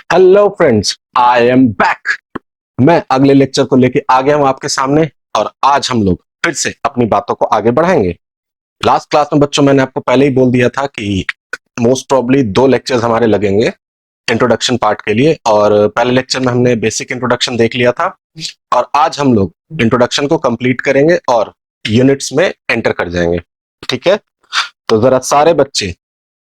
Hello friends, I am back. मैं अगले lecture को लेके आ गया हूं आपके सामने और आज हम लोग फिर से अपनी बातों को आगे बढ़ाएंगे। लास्ट क्लास में बच्चों मैंने आपको पहले ही बोल दिया था कि मोस्ट प्रॉब्ली 2 लेक्चर्स हमारे लगेंगे इंट्रोडक्शन पार्ट के लिए, और पहले लेक्चर में हमने बेसिक इंट्रोडक्शन देख लिया था और आज हम लोग इंट्रोडक्शन को कंप्लीट करेंगे और यूनिट्स में एंटर कर जाएंगे। ठीक है, तो जरा सारे बच्चे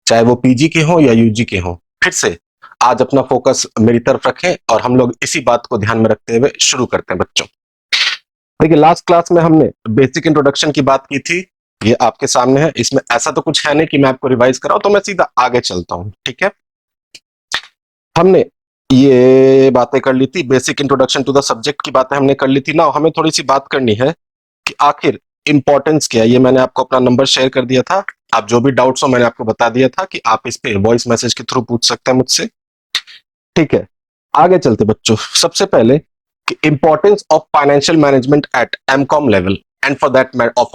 चाहे वो पीजी के हों या यूजी के हों, फिर से आज अपना फोकस मेरी तरफ रखें और हम लोग इसी बात को ध्यान में रखते हुए शुरू करते हैं बच्चों। देखिए, लास्ट क्लास में हमने बेसिक इंट्रोडक्शन की बात की थी, ये आपके सामने है। इसमें ऐसा तो कुछ है नहीं कि मैं आपको रिवाइज कराऊं, तो मैं सीधा आगे चलता हूं। ठीक है, हमने ये बातें कर ली थी, basic introduction to the subject की बातें हमने कर ली थी ना। हमें थोड़ी सी बात करनी है कि आखिर इंपॉर्टेंस क्या है। ये मैंने आपको अपना नंबर शेयर कर दिया था, आप जो भी डाउट्स हो मैंने आपको बता दिया था कि आप इस पे वॉइस मैसेज के थ्रू पूछ सकते हैं मुझसे। ठीक है, आगे चलते बच्चों। सबसे पहले कि importance of financial management at MCom level and for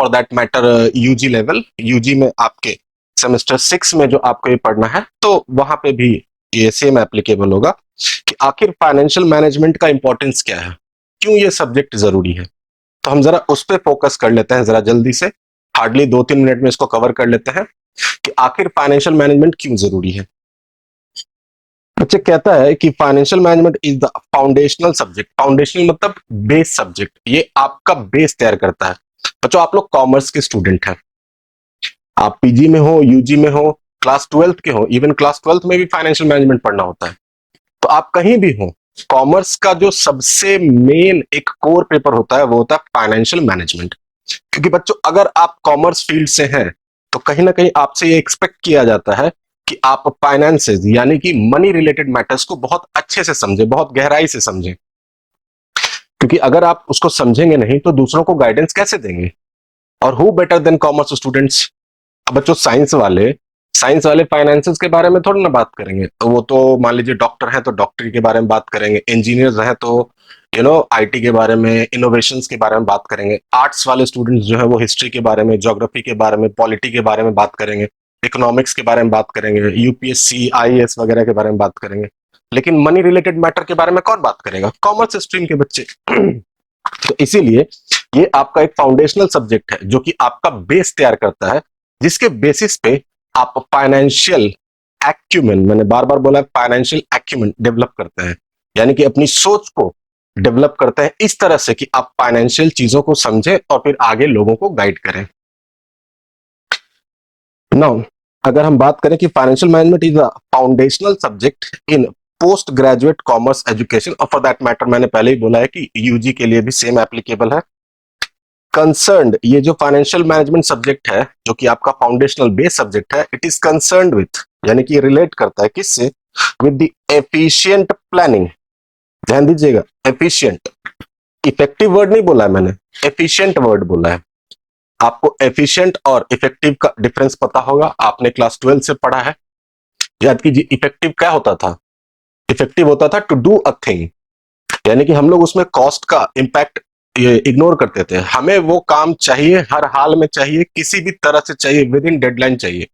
that matter UG level. UG में आपके सेमेस्टर 6 में जो आपको ये पढ़ना है, तो वहां पे भी ये सेम एप्लीकेबल होगा कि आखिर फाइनेंशियल मैनेजमेंट का इंपॉर्टेंस क्या है, क्यों ये सब्जेक्ट जरूरी है। तो हम जरा उस पर फोकस कर लेते हैं, जरा जल्दी से, हार्डली 2-3 मिनट में इसको कवर कर लेते हैं कि आखिर फाइनेंशियल मैनेजमेंट क्यों जरूरी है। बच्चे कहता है कि financial management is the foundational subject. Foundational मतलब बेस सब्जेक्ट, ये आपका बेस तैयार करता है। बच्चों, आप लोग कॉमर्स के स्टूडेंट हैं, आप पीजी में हो, यूजी में हो, क्लास 12th के हो, इवन क्लास 12th में भी फाइनेंशियल मैनेजमेंट पढ़ना होता है। तो आप कहीं भी हो, कॉमर्स का जो सबसे मेन एक कोर पेपर होता है वो होता है फाइनेंशियल मैनेजमेंट। क्योंकि बच्चों, अगर आप कॉमर्स फील्ड से हैं तो कहीं ना कहीं आपसे ये एक्सपेक्ट किया जाता है कि आप फाइनेंसेस यानी कि मनी रिलेटेड मैटर्स को बहुत अच्छे से समझें, बहुत गहराई से समझें। क्योंकि अगर आप उसको समझेंगे नहीं तो दूसरों को गाइडेंस कैसे देंगे। और who better than commerce students. अब बच्चों, साइंस वाले फाइनेंसेस के बारे में थोड़ी ना बात करेंगे, तो वो तो मान लीजिए डॉक्टर हैं तो डॉक्टरी के बारे में बात करेंगे, इंजीनियर्स हैं तो आईटी के बारे में, इनोवेशंस के बारे में बात करेंगे। आर्ट्स वाले स्टूडेंट्स जो है वो हिस्ट्री के बारे में, ज्योग्राफी के बारे में, पॉलिटी के बारे में बात करेंगे, इकोनॉमिक्स के बारे में बात करेंगे, यूपीएससी आईएएस वगैरह के बारे में बात करेंगे। लेकिन मनी रिलेटेड मैटर के बारे में कौन बात करेगा? कॉमर्स स्ट्रीम के बच्चे। तो इसीलिए ये आपका एक फाउंडेशनल सब्जेक्ट है जो कि आपका बेस तैयार करता है, जिसके बेसिस पे आप फाइनेंशियल एक्यूमेन, मैंने बार बार बोला फाइनेंशियल एक्यूमेन डेवलप करते हैं, यानी कि अपनी सोच को डेवलप करते हैं इस तरह से कि आप फाइनेंशियल चीजों को समझें और फिर आगे लोगों को गाइड करें। नाउ, अगर हम बात करें कि financial management is a foundational subject in post graduate commerce education, और फॉर दैट मैटर मैंने पहले ही बोला है कि यूजी के लिए भी सेम एप्लीकेबल है। कंसर्न्ड, ये जो फाइनेंशियल मैनेजमेंट सब्जेक्ट है जो कि आपका फाउंडेशनल बेस सब्जेक्ट है, इट इज कंसर्न्ड विथ, यानी कि रिलेट करता है किससे? With the efficient planning. ध्यान दीजिएगा, एफिशिएंट, इफेक्टिव वर्ड नहीं बोला है मैंने, एफिशिएंट वर्ड बोला है। आपको एफिशिएंट और इफेक्टिव का डिफरेंस पता होगा, आपने क्लास 12 से पढ़ा है। याद कीजिए, इफेक्टिव क्या होता था? इफेक्टिव होता था टू डू अ थिंग, यानी कि हम लोग उसमें कॉस्ट का इंपैक्ट ये इग्नोर करते थे। हमें वो काम चाहिए, हर हाल में चाहिए, किसी भी तरह से चाहिए, विद इन डेडलाइन चाहिए।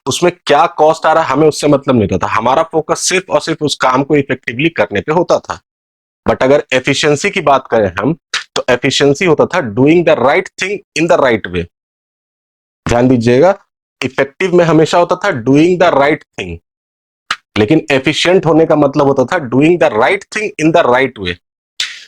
उसमें क्या कॉस्ट आ रहा है हमें उससे मतलब नहीं रहता, हमारा फोकस सिर्फ और सिर्फ उस काम को इफेक्टिवली करने पे होता था। बट अगर एफिशिएंसी की बात करें हम, तो एफिशिएंसी होता था doing the right thing in the right way. ध्यान दीजिएगा, इफेक्टिव में हमेशा होता था डूइंग द राइट थिंग, लेकिन एफिशिएंट होने का मतलब होता था doing the right thing in the right way.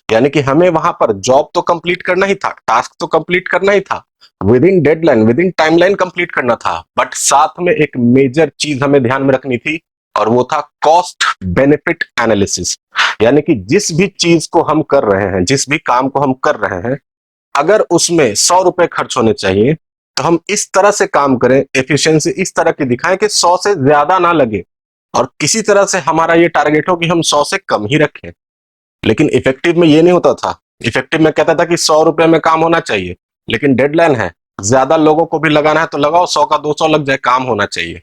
यानी कि हमें वहां पर जॉब तो कंप्लीट करना ही था, टास्क तो कंप्लीट करना ही था, with in deadline, with in timeline complete करना था। बट साथ में एक मेजर चीज हमें ध्यान में रखनी थी, और वो था कॉस्ट बेनिफिट एनालिसिस। यानी कि जिस भी चीज को हम कर रहे हैं, जिस भी काम को हम कर रहे हैं, अगर उसमें 100 रुपए खर्च होने चाहिए तो हम इस तरह से काम करें, एफिशिएंसी इस तरह की दिखाएं कि 100 से ज्यादा ना लगे, और किसी तरह से हमारा ये टारगेट हो कि हम 100 से कम ही रखें। लेकिन इफेक्टिव में ये नहीं होता था। इफेक्टिव में कहता था कि 100 रुपए में काम होना चाहिए, लेकिन डेडलाइन है, ज्यादा लोगों को भी लगाना है तो लगाओ, 100 का 200 लग जाए, काम होना चाहिए।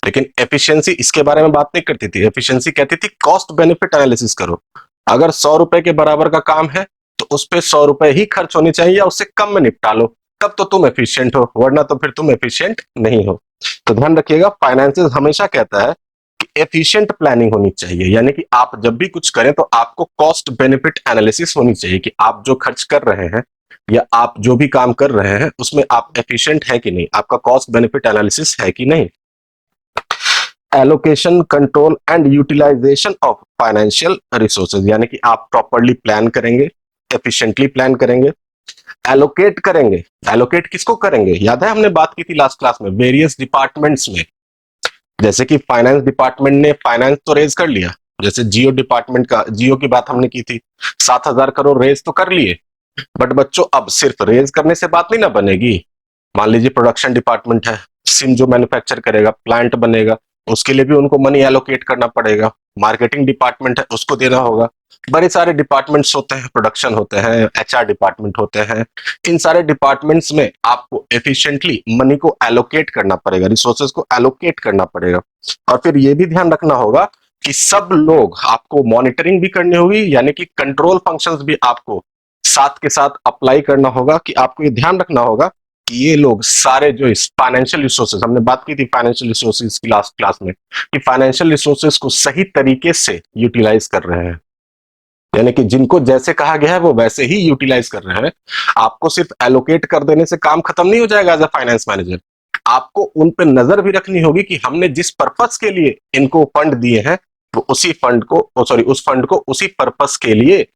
लेकिन एफिशिएंसी इसके बारे में बात नहीं करती थी। एफिशिएंसी कहती थी कॉस्ट बेनिफिट एनालिसिस करो, अगर 100 रुपए के बराबर का काम है तो उस पर 100 रुपए ही खर्च होने चाहिए या उससे कम में निपटा लो, तब तो तुम एफिशिएंट हो, वरना तो फिर तुम एफिशिएंट नहीं हो। तो ध्यान रखिएगा, फाइनेंसिस हमेशा कहता है एफिशिएंट प्लानिंग होनी चाहिए, यानी कि आप जब भी कुछ करें तो आपको कॉस्ट बेनिफिट एनालिसिस होनी चाहिए कि आप जो खर्च कर रहे हैं या आप जो भी काम कर रहे हैं उसमें आप एफिशिएंट है कि नहीं, आपका कॉस्ट बेनिफिट एनालिसिस है कि नहीं। Allocation control and utilization of financial resources, यानी कि आप प्रॉपरली प्लान करेंगे, एफिशिएंटली प्लान करेंगे, एलोकेट करेंगे। एलोकेट किसको करेंगे, याद है हमने बात की थी लास्ट क्लास में, वेरियस डिपार्टमेंट्स में। जैसे कि फाइनेंस डिपार्टमेंट ने फाइनेंस तो रेज कर लिया, जैसे जियो डिपार्टमेंट का, जियो की बात हमने की थी, 7,000 करोड़ रेज तो कर लिए। बट बच्चों अब सिर्फ रेज करने से बात नहीं ना बनेगी। मान लीजिए प्रोडक्शन डिपार्टमेंट है, सिम जो मैन्युफैक्चर करेगा, प्लांट बनेगा, उसके लिए भी उनको मनी एलोकेट करना पड़ेगा। मार्केटिंग डिपार्टमेंट है, उसको देना होगा। बड़े सारे डिपार्टमेंट्स होते हैं, प्रोडक्शन होते हैं, एचआर डिपार्टमेंट होते हैं। इन सारे डिपार्टमेंट्स में आपको एफिशिएंटली मनी को एलोकेट करना पड़ेगा, रिसोर्सेज को एलोकेट करना पड़ेगा। और फिर ये भी ध्यान रखना होगा कि सब लोग, आपको मॉनिटरिंग भी करनी होगी, यानी कि कंट्रोल फंक्शंस भी आपको साथ के साथ अप्लाई करना होगा। कि आपको ये ध्यान रखना होगा कि ये लोग सारे जो इस फाइनेंशियल रिसोर्सेज, हमने बात की थी फाइनेंशियल रिसोर्सेज की लास्ट क्लास में, कि फाइनेंशियल रिसोर्सेज को सही तरीके से यूटिलाइज कर रहे हैं, यानी कि जिनको जैसे कहा गया है वो वैसे ही यूटिलाइज कर रहे हैं। आपको सिर्फ एलोकेट कर देने से काम खत्म नहीं हो जाएगा एज अ फाइनेंस मैनेजर। आपको उन पर नजर भी रखनी होगी कि हमने जिस पर्पस के लिए इनको फंड दिए हैं वो उसी फंड को, सॉरी, उस फंड को उसी पर्पस के लिए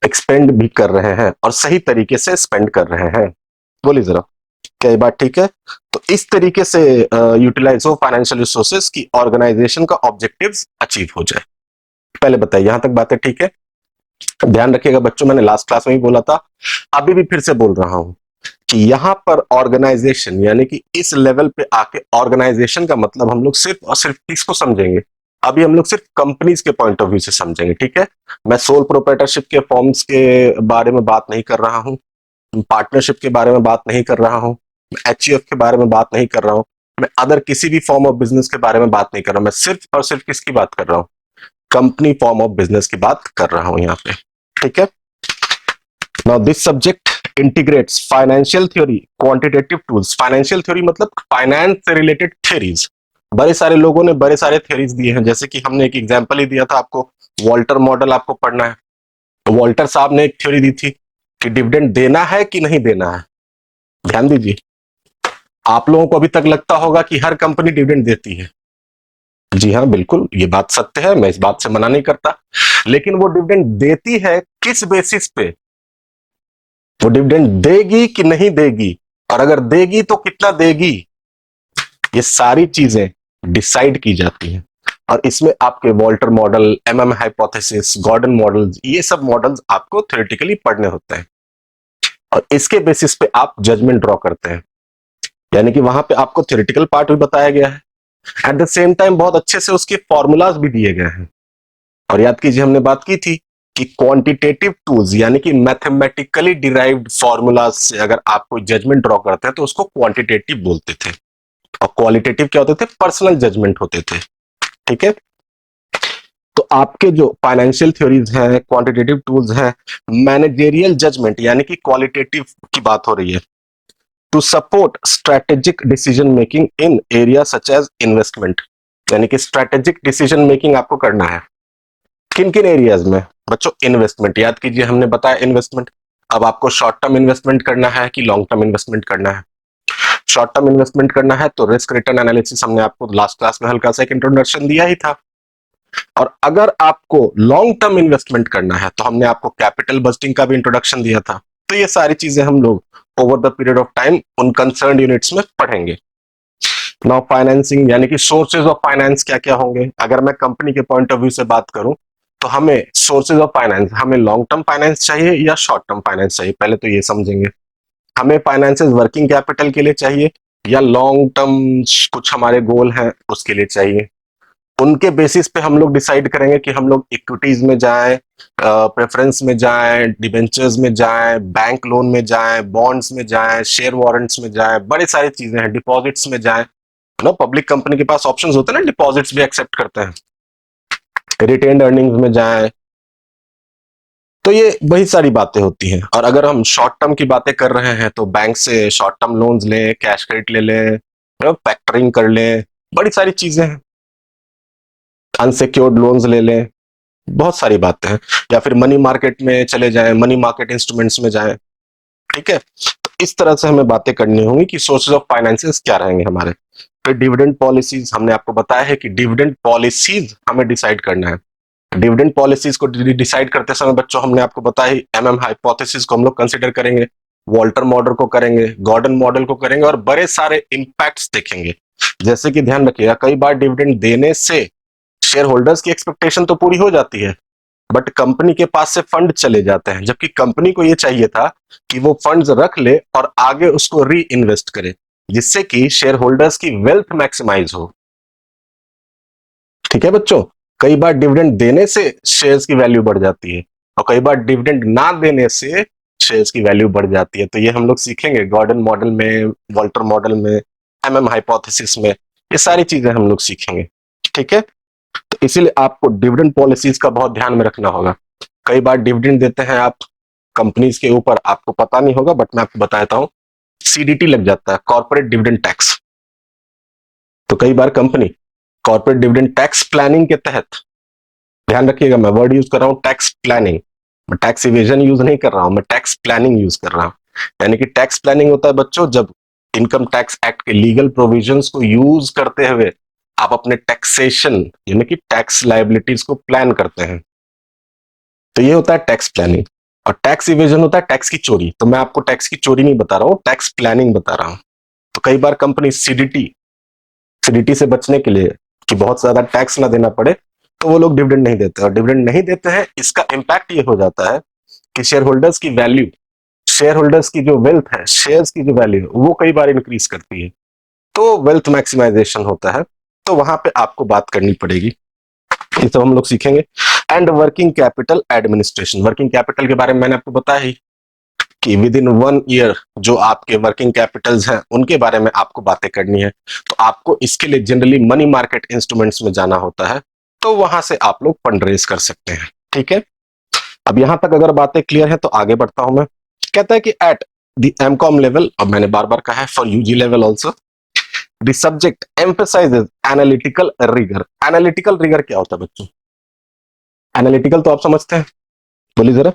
एक्सपेंड भी कर रहे हैं और सही तरीके से स्पेंड कर रहे हैं। बोलिए जरा, क्या ये बात ठीक है? तो इस तरीके से यूटिलाइज हो फाइनेंशियल रिसोर्सेज की ऑर्गेनाइजेशन का ऑब्जेक्टिव्स अचीव हो जाए। पहले बताइए, यहां तक बातें ठीक है? ध्यान रखिएगा बच्चों, मैंने लास्ट क्लास में ही बोला था, अभी भी फिर से बोल रहा हूं कि यहां पर ऑर्गेनाइजेशन, यानी कि इस लेवल पे आके ऑर्गेनाइजेशन का मतलब हम लोग सिर्फ और सिर्फ किसको समझेंगे, अभी हम लोग सिर्फ कंपनीज के पॉइंट ऑफ व्यू से समझेंगे, ठीक है? मैं सोल प्रोप्राइटरशिप के फॉर्म्स के बारे में बात नहीं कर रहा हूं, पार्टनरशिप के बारे में बात नहीं कर रहा हूं, एचयूएफ के बारे में बात नहीं कर रहा हूं, मैं अदर किसी भी फॉर्म ऑफ बिजनेस के बारे में बात नहीं कर रहा हूं। मैं सिर्फ और सिर्फ किसकी बात कर रहा हूं, कंपनी फॉर्म ऑफ बिजनेस की बात कर रहा हूं यहां पे, ठीक है? Now this subject integrates financial theory, quantitative tools. Financial theory मतलब फाइनेंस से रिलेटेड थ्योरीज। बड़े सारे लोगों ने बड़े सारे थ्योरीज दिए हैं, जैसे कि हमने एक एग्जांपल ही दिया था आपको, वॉल्टर मॉडल आपको पढ़ना है। तो वॉल्टर साहब ने एक थ्योरी दी थी कि डिविडेंड देना है कि नहीं देना है। ध्यान दीजिए, आप लोगों को अभी तक लगता होगा कि हर कंपनी डिविडेंड देती है। जी हाँ, बिल्कुल, ये बात सत्य है, मैं इस बात से मना नहीं करता। लेकिन वो डिविडेंड देती है किस बेसिस पे, वो डिविडेंड देगी कि नहीं देगी, और अगर देगी तो कितना देगी, ये सारी चीजें डिसाइड की जाती हैं। और इसमें आपके Walter model, MM hypothesis, Gordon models, ये सब मॉडल्स आपको थ्योरेटिकली पढ़ने होते हैं और इसके बेसिस पे आप जजमेंट ड्रॉ करते हैं। यानी कि वहां पे आपको थ्योरेटिकल पार्ट भी बताया गया है, एट द सेम टाइम बहुत अच्छे से उसके फॉर्मूलाज भी दिए गए हैं। और याद कीजिए, हमने बात की थी कि क्वांटिटेटिव टूल्स, यानी कि मैथमेटिकली डिराइव्ड फॉर्मूलाज से अगर आप कोई जजमेंट ड्रॉ करते हैं तो उसको क्वांटिटेटिव बोलते थे, और क्वालिटेटिव क्या होते थे, पर्सनल जजमेंट होते थे, ठीक है? तो आपके जो फाइनेंशियल थ्योरीज हैं, क्वांटिटेटिव टूल्स हैं, मैनेजरियल जजमेंट यानी कि क्वालिटेटिव की बात हो रही है, to support strategic decision making in area such as investment. यानी कि स्ट्रेटेजिक डिसीजन मेकिंग आपको करना है किन किन एरियाज में बच्चों, इन्वेस्टमेंट। याद कीजिए, हमने बताया इन्वेस्टमेंट। अब आपको शॉर्ट टर्म इन्वेस्टमेंट करना है कि लॉन्ग टर्म इन्वेस्टमेंट करना है? शॉर्ट टर्म इन्वेस्टमेंट करना है तो रिस्क रिटर्न एनालिसिस हमने आपको लास्ट क्लास में हल्का सा एक इंट्रोडक्शन दिया ही था। और अगर आपको लॉन्ग टर्म इन्वेस्टमेंट करना है तो हमने आपको कैपिटल बजटिंग का भी इंट्रोडक्शन दिया था। तो ये सारी चीजें हम लोग over the period of time उन कंसर्न यूनिट्स में पढ़ेंगे। नाउ फाइनेंसिंग, यानी कि सोर्सेज ऑफ फाइनेंस क्या क्या होंगे। अगर मैं कंपनी के पॉइंट ऑफ व्यू से बात करूं तो हमें सोर्सेज ऑफ फाइनेंस, हमें लॉन्ग टर्म फाइनेंस चाहिए या शॉर्ट टर्म फाइनेंस चाहिए, पहले तो ये समझेंगे। हमें फाइनेंसेस वर्किंग कैपिटल के लिए चाहिए या लॉन्ग टर्म कुछ हमारे गोल हैं उसके लिए चाहिए। उनके बेसिस पे हम लोग डिसाइड करेंगे कि हम लोग इक्विटीज में जाएं, प्रेफरेंस में जाएं, डिबेंचर्स में जाएं, बैंक लोन में जाएं, बॉन्ड्स में जाएं, शेयर वारंट्स में जाएं, बड़ी सारी चीजें हैं, डिपॉजिट्स में जाएं। ना पब्लिक कंपनी के पास ऑप्शंस होते हैं ना, डिपॉजिट्स भी एक्सेप्ट करते हैं, रिटेन्ड अर्निंग्स में जाएं। तो ये वही सारी बातें होती हैं। और अगर हम शॉर्ट टर्म की बातें कर रहे हैं तो बैंक से शॉर्ट टर्म लोन्स लें, कैश क्रेडिट ले लें, फैक्टरिंग कर लें, बड़ी सारी चीजें हैं। अनसिक्योर्ड लोन्स ले लें, बहुत सारी बातें हैं, या फिर मनी मार्केट में चले जाएं, मनी मार्केट इंस्ट्रूमेंट्स में जाएं। ठीक है, तो इस तरह से हमें बातें करनी होंगी कि सोर्सेज ऑफ फाइनेंसेस क्या रहेंगे हमारे। फिर डिविडेंड पॉलिसीज, हमने आपको बताया है कि डिविडेंड पॉलिसीज हमें डिसाइड करना है। डिविडेंड पॉलिसीज को डिसाइड करते समय बच्चों हमने आपको बताया ही, एमएम हाइपोथेसिस को हम लोग कंसीडर करेंगे, वॉल्टर मॉडल को करेंगे, गॉर्डन मॉडल को करेंगे, और बड़े सारे इंपैक्ट्स देखेंगे। जैसे कि ध्यान रखिएगा, कई बार डिविडेंड देने से शेयर होल्डर्स की एक्सपेक्टेशन तो पूरी हो जाती है, बट कंपनी के पास से फंड चले जाते हैं, जबकि कंपनी को यह चाहिए था कि वो फंड्स रख ले और आगे उसको री इन्वेस्ट करे, जिससे कि शेयर होल्डर्स की वेल्थ मैक्सिमाइज हो। ठीक है बच्चों, कई बार डिविडेंड देने से शेयर्स की वैल्यू बढ़ जाती है, और कई बार डिविडेंड ना देने से शेयर्स की वैल्यू बढ़ जाती है। तो ये हम लोग सीखेंगे गॉर्डन मॉडल में, वॉल्टर मॉडल में, एमएम हाइपोथेसिस में, ये सारी चीजें हम लोग सीखेंगे। ठीक है, तो इसीलिए आपको डिविडेंड पॉलिसीज का बहुत ध्यान में रखना होगा। कई बार डिविडेंड देते हैं आप कंपनीज के ऊपर, आपको पता नहीं होगा, बट मैं आपको बताता हूं, सीडीटी लग जाता है, कॉर्पोरेट डिविडेंड टैक्स। तो कई बार company corporate dividend tax planning के तहत, ध्यान रखिएगा मैं वर्ड यूज कर रहा हूं टैक्स प्लानिंग, मैं टैक्स इवेजन यूज नहीं कर रहा हूं, मैं टैक्स प्लानिंग यूज कर रहा हूं। यानी कि टैक्स प्लानिंग होता है बच्चों, जब इनकम टैक्स एक्ट के लीगल प्रोविजंस को यूज करते हुए आप अपने टैक्सेशन यानी कि टैक्स लायबिलिटीज को प्लान करते हैं, तो ये होता है टैक्स प्लानिंग। और टैक्स इवेजन होता है टैक्स की चोरी। तो मैं आपको टैक्स की चोरी नहीं बता रहा हूं, टैक्स प्लानिंग बता रहा हूं। तो कई बार कंपनी सीडीटी से बचने के लिए कि बहुत ज्यादा टैक्स ना देना पड़े, तो वो लोग डिविडेंड नहीं देते, और डिविडेंड नहीं देते हैं, इसका इंपैक्ट ये हो जाता है कि शेयर होल्डर्स की वैल्यू, शेयर होल्डर्स की जो वेल्थ है, शेयर्स की जो वैल्यू है, वो कई बार इंक्रीज करती है, तो वेल्थ मैक्सिमाइजेशन होता है। तो वहां पे आपको बात करनी पड़ेगी, ये सब हम लोग सीखेंगे। And working capital administration, working capital के बारे में मैंने आपको बताया ही कि विद इन 1 ईयर जो आपके वर्किंग कैपिटल्स हैं उनके बारे में आपको बातें करनी है। तो आपको इसके लिए जनरली मनी मार्केट इंस्ट्रूमेंट्स में जाना होता है, तो वहां से आप लोग फंड रेज कर सकते हैं। ठीक है, अब यहां तक अगर बातें क्लियर है तो आगे बढ़ता हूं मैं। कहता है कि एट द एमकॉम लेवल, अब मैंने बार बार कहा है for UG level also, the subject emphasizes analytical rigour. Analytical rigour क्या होता है बच्चों? एनालिटिकल तो आप समझते हैं, बोलिए जरा।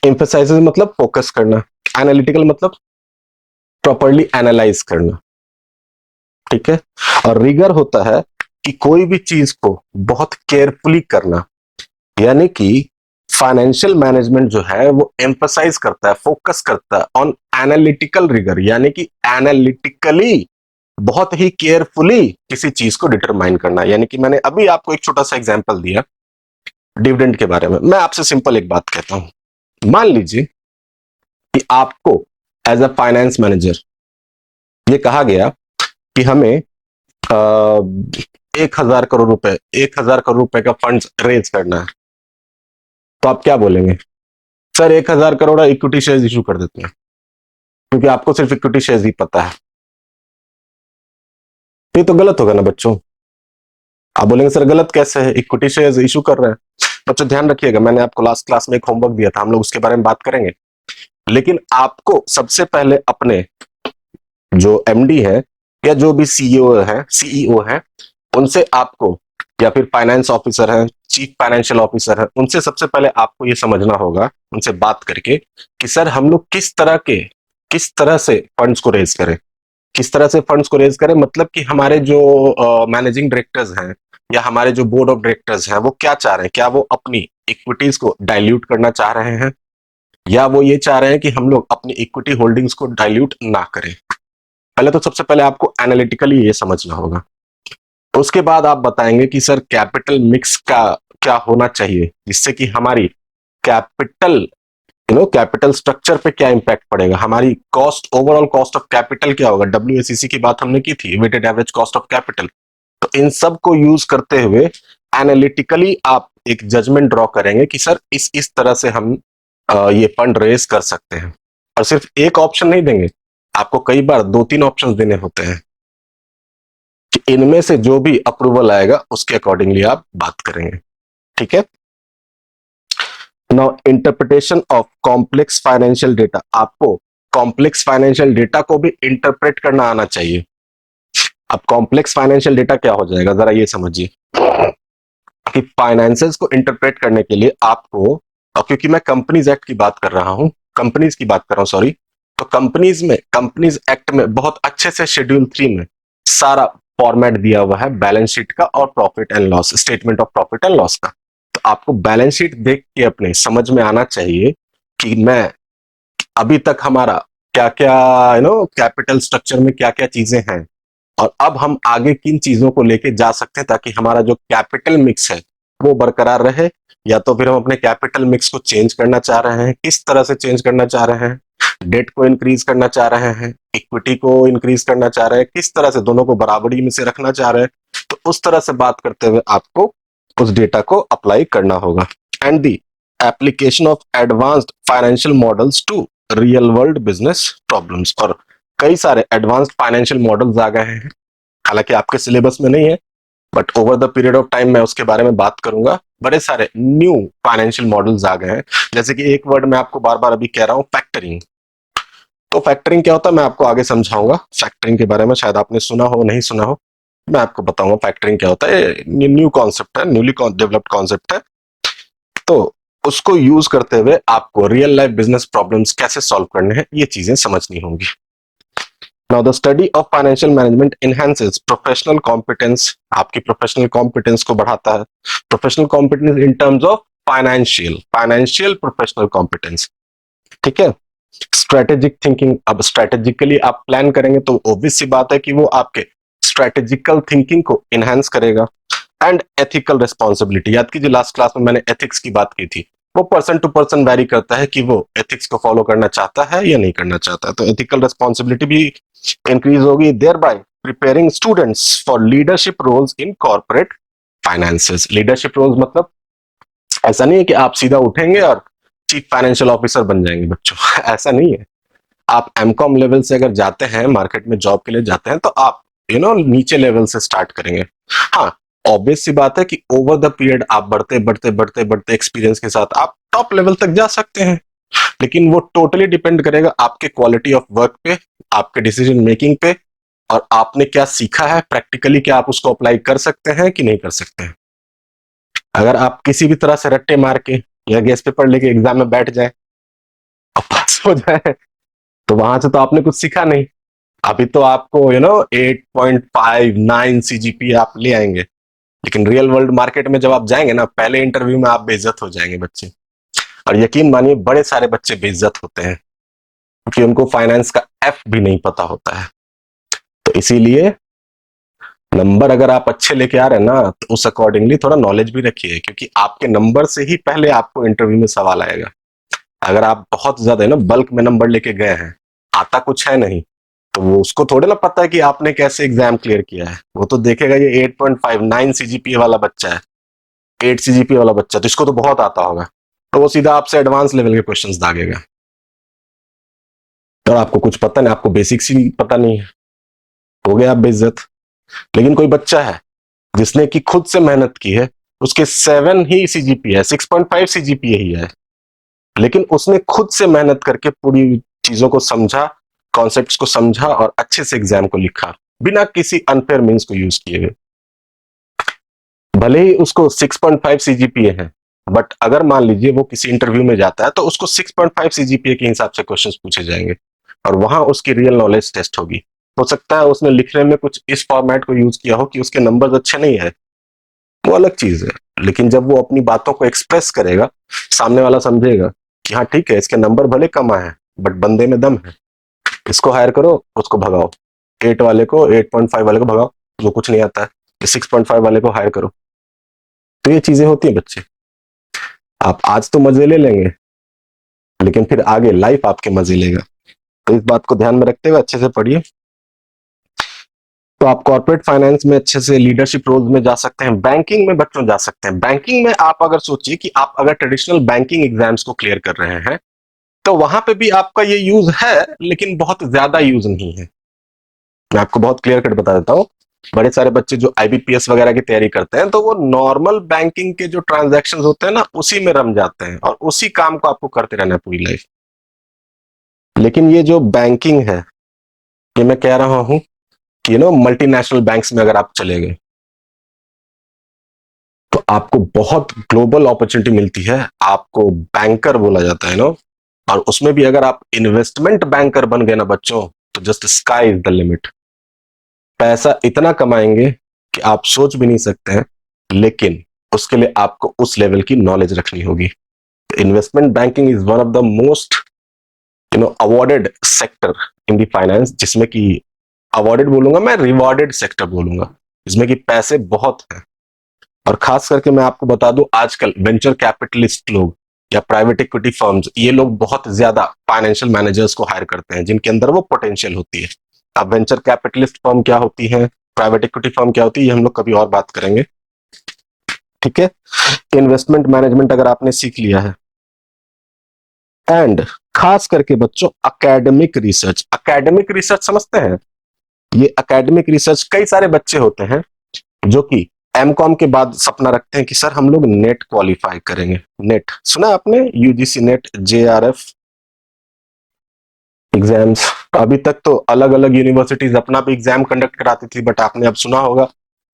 एम्फसाइजेस मतलब फोकस करना, एनालिटिकल मतलब प्रॉपर्ली एनालाइज करना। ठीक है, और रिगर होता है कि कोई भी चीज को बहुत केयरफुली करना, यानी कि फाइनेंशियल मैनेजमेंट जो है वो एम्फसाइज करता है, फोकस करता है ऑन एनालिटिकल रिगर, यानी कि एनालिटिकली बहुत ही केयरफुली किसी चीज को डिटरमाइन करना। यानी कि मैंने अभी आपको एक छोटा सा एग्जांपल दिया डिविडेंड के बारे में। मैं आपसे सिंपल एक बात कहता हूं, मान लीजिए कि आपको एज अ फाइनेंस मैनेजर ये कहा गया कि हमें 1,000 करोड़ रुपए, 1,000 करोड़ रुपए का फंड रेज करना है, तो आप क्या बोलेंगे? Sir 1,000 crore equity share issue कर देते हैं, क्योंकि आपको सिर्फ इक्विटी शेयर ही पता है। तो ये तो गलत होगा ना बच्चों। आप बोलेंगे सर गलत कैसे है, इक्विटी शेयर इशू कर रहे हैं। बच्चों ध्यान रखिएगा, मैंने आपको लास्ट क्लास में एक होमवर्क दिया था, हम लोग उसके बारे में बात करेंगे। लेकिन आपको सबसे पहले अपने जो एमडी है या जो भी सीईओ है, उनसे आपको, या फिर फाइनेंस ऑफिसर है, चीफ फाइनेंशियल ऑफिसर है, उनसे सबसे पहले आपको ये समझना होगा, उनसे बात करके कि सर हम लोग किस तरह से फंड्स को रेज करें, किस तरह से फंड्स को रेज करें, मतलब कि हमारे जो मैनेजिंग डायरेक्टर्स हैं या हमारे जो बोर्ड ऑफ डायरेक्टर्स हैं वो क्या चाह रहे हैं, क्या वो अपनी इक्विटीज को डाइल्यूट करना चाह रहे हैं, या वो ये चाह रहे हैं कि हम लोग अपनी इक्विटी होल्डिंग्स को डाइल्यूट ना करें। पहले तो सबसे पहले आपको एनालिटिकली ये समझना होगा, उसके बाद आप बताएंगे कि सर कैपिटल मिक्स का क्या होना चाहिए, जिससे कि हमारी कैपिटल कैपिटल स्ट्रक्चर पे क्या इंपैक्ट पड़ेगा, हमारी cost, overall cost of capital क्या होगा, डब्ल्यूएसीसी की बात हमने की थी, weighted average cost of capital. तो इन सब को यूज करते हुए एनालिटिकली आप एक जजमेंट ड्रॉ करेंगे कि सर इस तरह से हम ये फंड रेज कर सकते हैं। और सिर्फ एक ऑप्शन नहीं देंगे, आपको कई बार 2-3 ऑप्शन देने होते हैं कि इनमें से जो भी अप्रूवल आएगा उसके अकॉर्डिंगली आप बात करेंगे। ठीक है, now interpretation of complex financial data, आपको कॉम्प्लेक्स फाइनेंशियल डेटा को भी इंटरप्रेट करना आना चाहिए। अब कॉम्प्लेक्स फाइनेंशियल डेटा क्या हो जाएगा, जरा ये समझिए। कि फाइनेंसेस को इंटरप्रेट करने के लिए आपको, और क्योंकि मैं कंपनीज एक्ट की बात कर रहा हूं, कंपनीज की बात कर रहा हूं, सॉरी, तो कंपनीज एक्ट में बहुत अच्छे से शेड्यूल 3 में सारा फॉर्मेट दिया हुआ है बैलेंस शीट का और profit and loss, statement of profit and loss का। तो आपको बैलेंस शीट देख के अपने समझ में आना चाहिए कि मैं अभी तक हमारा क्या क्या कैपिटल स्ट्रक्चर में क्या क्या चीजें हैं, और अब हम आगे किन चीजों को लेके जा सकते हैं ताकि हमारा जो कैपिटल मिक्स है वो बरकरार रहे, या तो फिर हम अपने कैपिटल मिक्स को चेंज करना चाह रहे हैं, किस तरह से चेंज करना चाह रहे हैं, डेट को इंक्रीज करना चाह रहे हैं, इक्विटी को इंक्रीज करना चाह रहे हैं, किस तरह से दोनों को बराबरी में से रखना चाह रहे हैं। तो उस तरह से बात करते हुए आपको उस डेटा को अप्लाई करना होगा। And the application of advanced financial models to real world business problems, और कई सारे एडवांस्ड फाइनेंशियल मॉडल्स आ गए हैं, हालांकि आपके सिलेबस में नहीं है, but over the period of time मैं उसके बारे में बात करूंगा। बड़े सारे न्यू फाइनेंशियल मॉडल्स आ गए हैं, जैसे कि एक वर्ड मैं आपको बार बार अभी कह रहा हूं, फैक्टरिंग। तो फैक्टरिंग क्या होता है मैं आपको आगे समझाऊंगा, फैक्टरिंग के बारे में शायद आपने सुना हो नहीं सुना हो, मैं आपको बताऊंगा फैक्टरिंग क्या होता है। न्यू कॉन्सेप्ट है, न्यूली डेवलप्ड कॉन्सेप्ट है, तो उसको यूज करते हुए आपको रियल लाइफ बिजनेस प्रॉब्लम्स कैसे सॉल्व करने हैं ये चीजें समझनी होंगी। Now the study of financial management enhances professional competence, आपकी प्रोफेशनल कॉम्पिटेंस को बढ़ाता है। Professional competence in terms of financial professional competence, ठीक है। स्ट्रेटेजिक थिंकिंग, अब स्ट्रेटेजिकली आप प्लान करेंगे तो ऑब्वियस सी बात है कि वो आपके स्ट्रेटेजिकल थिंकिंग को इनहेंस करेगा। एंड एथिकल रिस्पॉन्सिबिलिटी, याद कीजिए लास्ट क्लास में मैंने एथिक्स की बात की थी, वो पर्सन टू पर्सन वैरी करता है कि वो एथिक्स को फॉलो करना चाहता है या नहीं करना चाहता है। तो एथिकल रिस्पॉन्सिबिलिटी भी इंक्रीज होगी, thereby preparing students for leadership roles in corporate finances. Leadership roles मतलब ऐसा नहीं है कि आप सीधा उठेंगे और चीफ फाइनेंशियल ऑफिसर बन जाएंगे बच्चों ऐसा नहीं है। आप एमकॉम लेवल से अगर जाते हैं, मार्केट में जॉब के लिए जाते हैं, तो आप नीचे लेवल से स्टार्ट करेंगे। हाँ, ऑब्वियस सी बात है कि ओवर द पीरियड आप बढ़ते बढ़ते बढ़ते बढ़ते एक्सपीरियंस के साथ आप टॉप लेवल तक जा सकते हैं, लेकिन वो टोटली डिपेंड करेगा आपके क्वालिटी ऑफ वर्क पे, आपके डिसीजन मेकिंग पे, और आपने क्या सीखा है प्रैक्टिकली, क्या आप उसको अप्लाई कर सकते हैं कि नहीं कर सकते हैं। अगर आप किसी भी तरह से रट्टे मार के या गेस पेपर लेके एग्जाम में बैठ जाए और पास हो जाए, तो वहां से तो आपने कुछ सीखा नहीं। अभी तो आपको 8.59 सीजीपी आप ले आएंगे, लेकिन रियल वर्ल्ड मार्केट में जब आप जाएंगे ना, पहले इंटरव्यू में आप बेइज्जत हो जाएंगे बच्चे। और यकीन मानिए बड़े सारे बच्चे बेइज्जत होते हैं क्योंकि उनको फाइनेंस का एफ भी नहीं पता होता है। तो इसीलिए नंबर अगर आप अच्छे लेके आ रहे हैं ना, तो उस अकॉर्डिंगली थोड़ा नॉलेज भी रखिए, क्योंकि आपके नंबर से ही पहले आपको इंटरव्यू में सवाल आएगा। अगर आप बहुत ज्यादा बल्क में नंबर लेके गए हैं, आता कुछ है नहीं, तो वो उसको थोड़े ना पता है कि आपने कैसे एग्जाम क्लियर किया है। वो तो देखेगा ये 8.59 सीजीपीए वाला बच्चा है, 8 सीजीपीए वाला बच्चा, तो इसको तो बहुत आता होगा, तो वो सीधा आपसे एडवांस लेवल के क्वेश्चंस दागेगा। और आपको कुछ पता नहीं, आपको बेसिक्स ही पता नहीं है, हो गया आप बेइज्जत। लेकिन कोई बच्चा है जिसने की खुद से मेहनत की है, उसके 7 ही सीजीपीए है, 6.5 सीजीपीए ही है, लेकिन उसने खुद से मेहनत करके पूरी चीजों को समझा, कॉन्सेप्ट्स को समझा और अच्छे से एग्जाम को लिखा बिना किसी अनफेयर मीन्स को यूज किए हुए। भले ही उसको 6.5 सीजीपीए है, बट अगर मान लीजिए वो किसी इंटरव्यू में जाता है तो उसको 6.5 सीजीपीए के हिसाब से क्वेश्चंस पूछे जाएंगे और वहां उसकी रियल नॉलेज टेस्ट होगी। हो सकता है उसने लिखने में कुछ इस फॉर्मेट को यूज किया हो कि उसके नंबर्स अच्छे नहीं है, वो अलग चीज है, लेकिन जब वो अपनी बातों को एक्सप्रेस करेगा, सामने वाला समझेगा कि हाँ ठीक है, इसके नंबर भले कम आए हैं बट बंदे में दम है, इसको हायर करो, उसको भगाओ, 8 वाले को 8.5 वाले को भगाओ, जो कुछ नहीं आता है, 6.5 वाले को हायर करो। तो ये चीजें होती हैं बच्चे। आप आज तो मजे ले लेंगे, लेकिन फिर आगे लाइफ आपके मजे लेगा। तो इस बात को ध्यान में रखते हुए अच्छे से पढ़िए। तो आप कॉर्पोरेट फाइनेंस में अच्छे से लीडरशिप रोल्स में जा सकते हैं, बैंकिंग में बच्चों जा सकते हैं। बैंकिंग में आप अगर सोचिए कि आप अगर ट्रेडिशनल बैंकिंग एग्जाम्स को क्लियर कर रहे हैं, तो वहां पे भी आपका ये यूज है, लेकिन बहुत ज्यादा यूज नहीं है। मैं आपको बहुत क्लियर कट बता देता हूँ। बड़े सारे बच्चे जो आईबीपीएस वगैरह की तैयारी करते हैं, तो वो नॉर्मल बैंकिंग के जो ट्रांजैक्शन होते हैं ना, उसी में रम जाते हैं और उसी काम को आपको करते रहना है पूरी लाइफ। लेकिन ये जो बैंकिंग है, ये मैं कह रहा हूं कि मल्टीनेशनल बैंक्स में अगर आप चले गए, आपको बहुत ग्लोबल अपॉर्चुनिटी मिलती है, आपको बैंकर बोला जाता है नो, और उसमें भी अगर आप इन्वेस्टमेंट बैंकर बन गए ना बच्चों, तो just sky is the limit. पैसा इतना कमाएंगे कि आप सोच भी नहीं सकते हैं, लेकिन उसके लिए आपको उस लेवल की नॉलेज रखनी होगी। Investment banking is one of the most awarded sector in the finance, जिसमें कि अवॉर्डेड बोलूंगा मैं, रिवॉर्डेड सेक्टर बोलूंगा, जिसमें कि पैसे बहुत हैं। और खास करके मैं आपको बता दूं, आजकल वेंचर कैपिटलिस्ट लोग या प्राइवेट इक्विटी फर्म्स, ये लोग बहुत ज्यादा फाइनेंशियल मैनेजर्स को हायर करते हैं जिनके अंदर वो पोटेंशियल होती है। अब वेंचर कैपिटलिस्ट फर्म क्या होती है, प्राइवेट इक्विटी फर्म क्या होती है, ये हम लोग कभी और बात करेंगे, ठीक है। इन्वेस्टमेंट मैनेजमेंट अगर आपने सीख लिया है, एंड खास करके बच्चों एकेडमिक रिसर्च समझते हैं। ये एकेडमिक रिसर्च, कई सारे बच्चे होते हैं जो कि एमकॉम के बाद सपना रखते हैं कि सर हम लोग नेट क्वालिफाई करेंगे। नेट सुना आपने, यूजीसी नेट, जेआरएफ एग्जाम्स। अभी तक तो अलग अलग यूनिवर्सिटीज अपना भी एग्जाम कंडक्ट कराती थी, बट आपने अब सुना होगा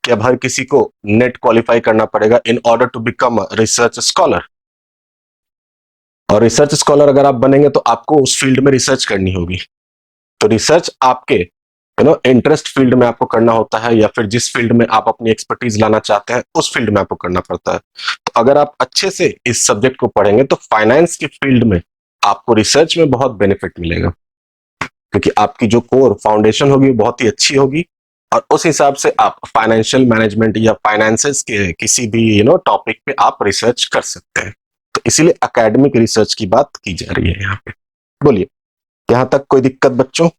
कि अब हर किसी को नेट क्वालिफाई करना पड़ेगा in order to become research scholar. और रिसर्च स्कॉलर अगर आप बनेंगे तो आपको उस फील्ड में रिसर्च करनी होगी। तो रिसर्च आपके इंटरेस्ट फील्ड में आपको करना होता है, या फिर जिस फील्ड में आप अपनी एक्सपर्टीज लाना चाहते हैं उस फील्ड में आपको करना पड़ता है। तो अगर आप अच्छे से इस सब्जेक्ट को पढ़ेंगे तो फाइनेंस के फील्ड में आपको रिसर्च में बहुत बेनिफिट मिलेगा, क्योंकि आपकी जो कोर फाउंडेशन होगी बहुत ही अच्छी होगी, और उस हिसाब से आप फाइनेंशियल मैनेजमेंट या फाइनेंसेस के किसी भी टॉपिक पे आप रिसर्च कर सकते हैं। तो इसीलिए एकेडमिक रिसर्च की बात की जा रही है यहाँ पे। बोलिए, यहां तक कोई दिक्कत बच्चों?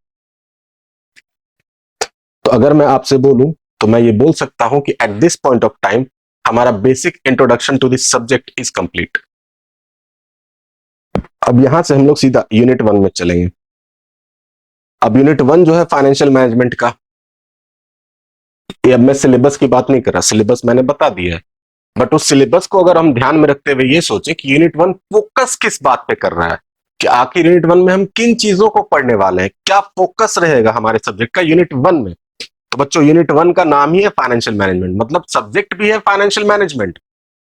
तो अगर मैं आपसे बोलूं तो मैं ये बोल सकता हूं कि at this point of time हमारा basic introduction to this subject is complete. अब यहां से हम लोग सीधा यूनिट 1 में चलेंगे। अब यूनिट 1 जो है फाइनेंशियल मैनेजमेंट का, ये अब मैं सिलेबस की बात नहीं कर रहा, सिलेबस मैंने बता दिया है, बट उस सिलेबस को अगर हम ध्यान में रखते हुए ये सोचें कि यूनिट 1 फोकस किस बात पे कर रहा है, कि आखिर यूनिट 1 में हम किन चीजों को पढ़ने वाले हैं, क्या फोकस रहेगा हमारे सब्जेक्ट का यूनिट 1 में। तो बच्चों यूनिट 1 का नाम ही है फाइनेंशियल मैनेजमेंट, मतलब सब्जेक्ट भी है फाइनेंशियल मैनेजमेंट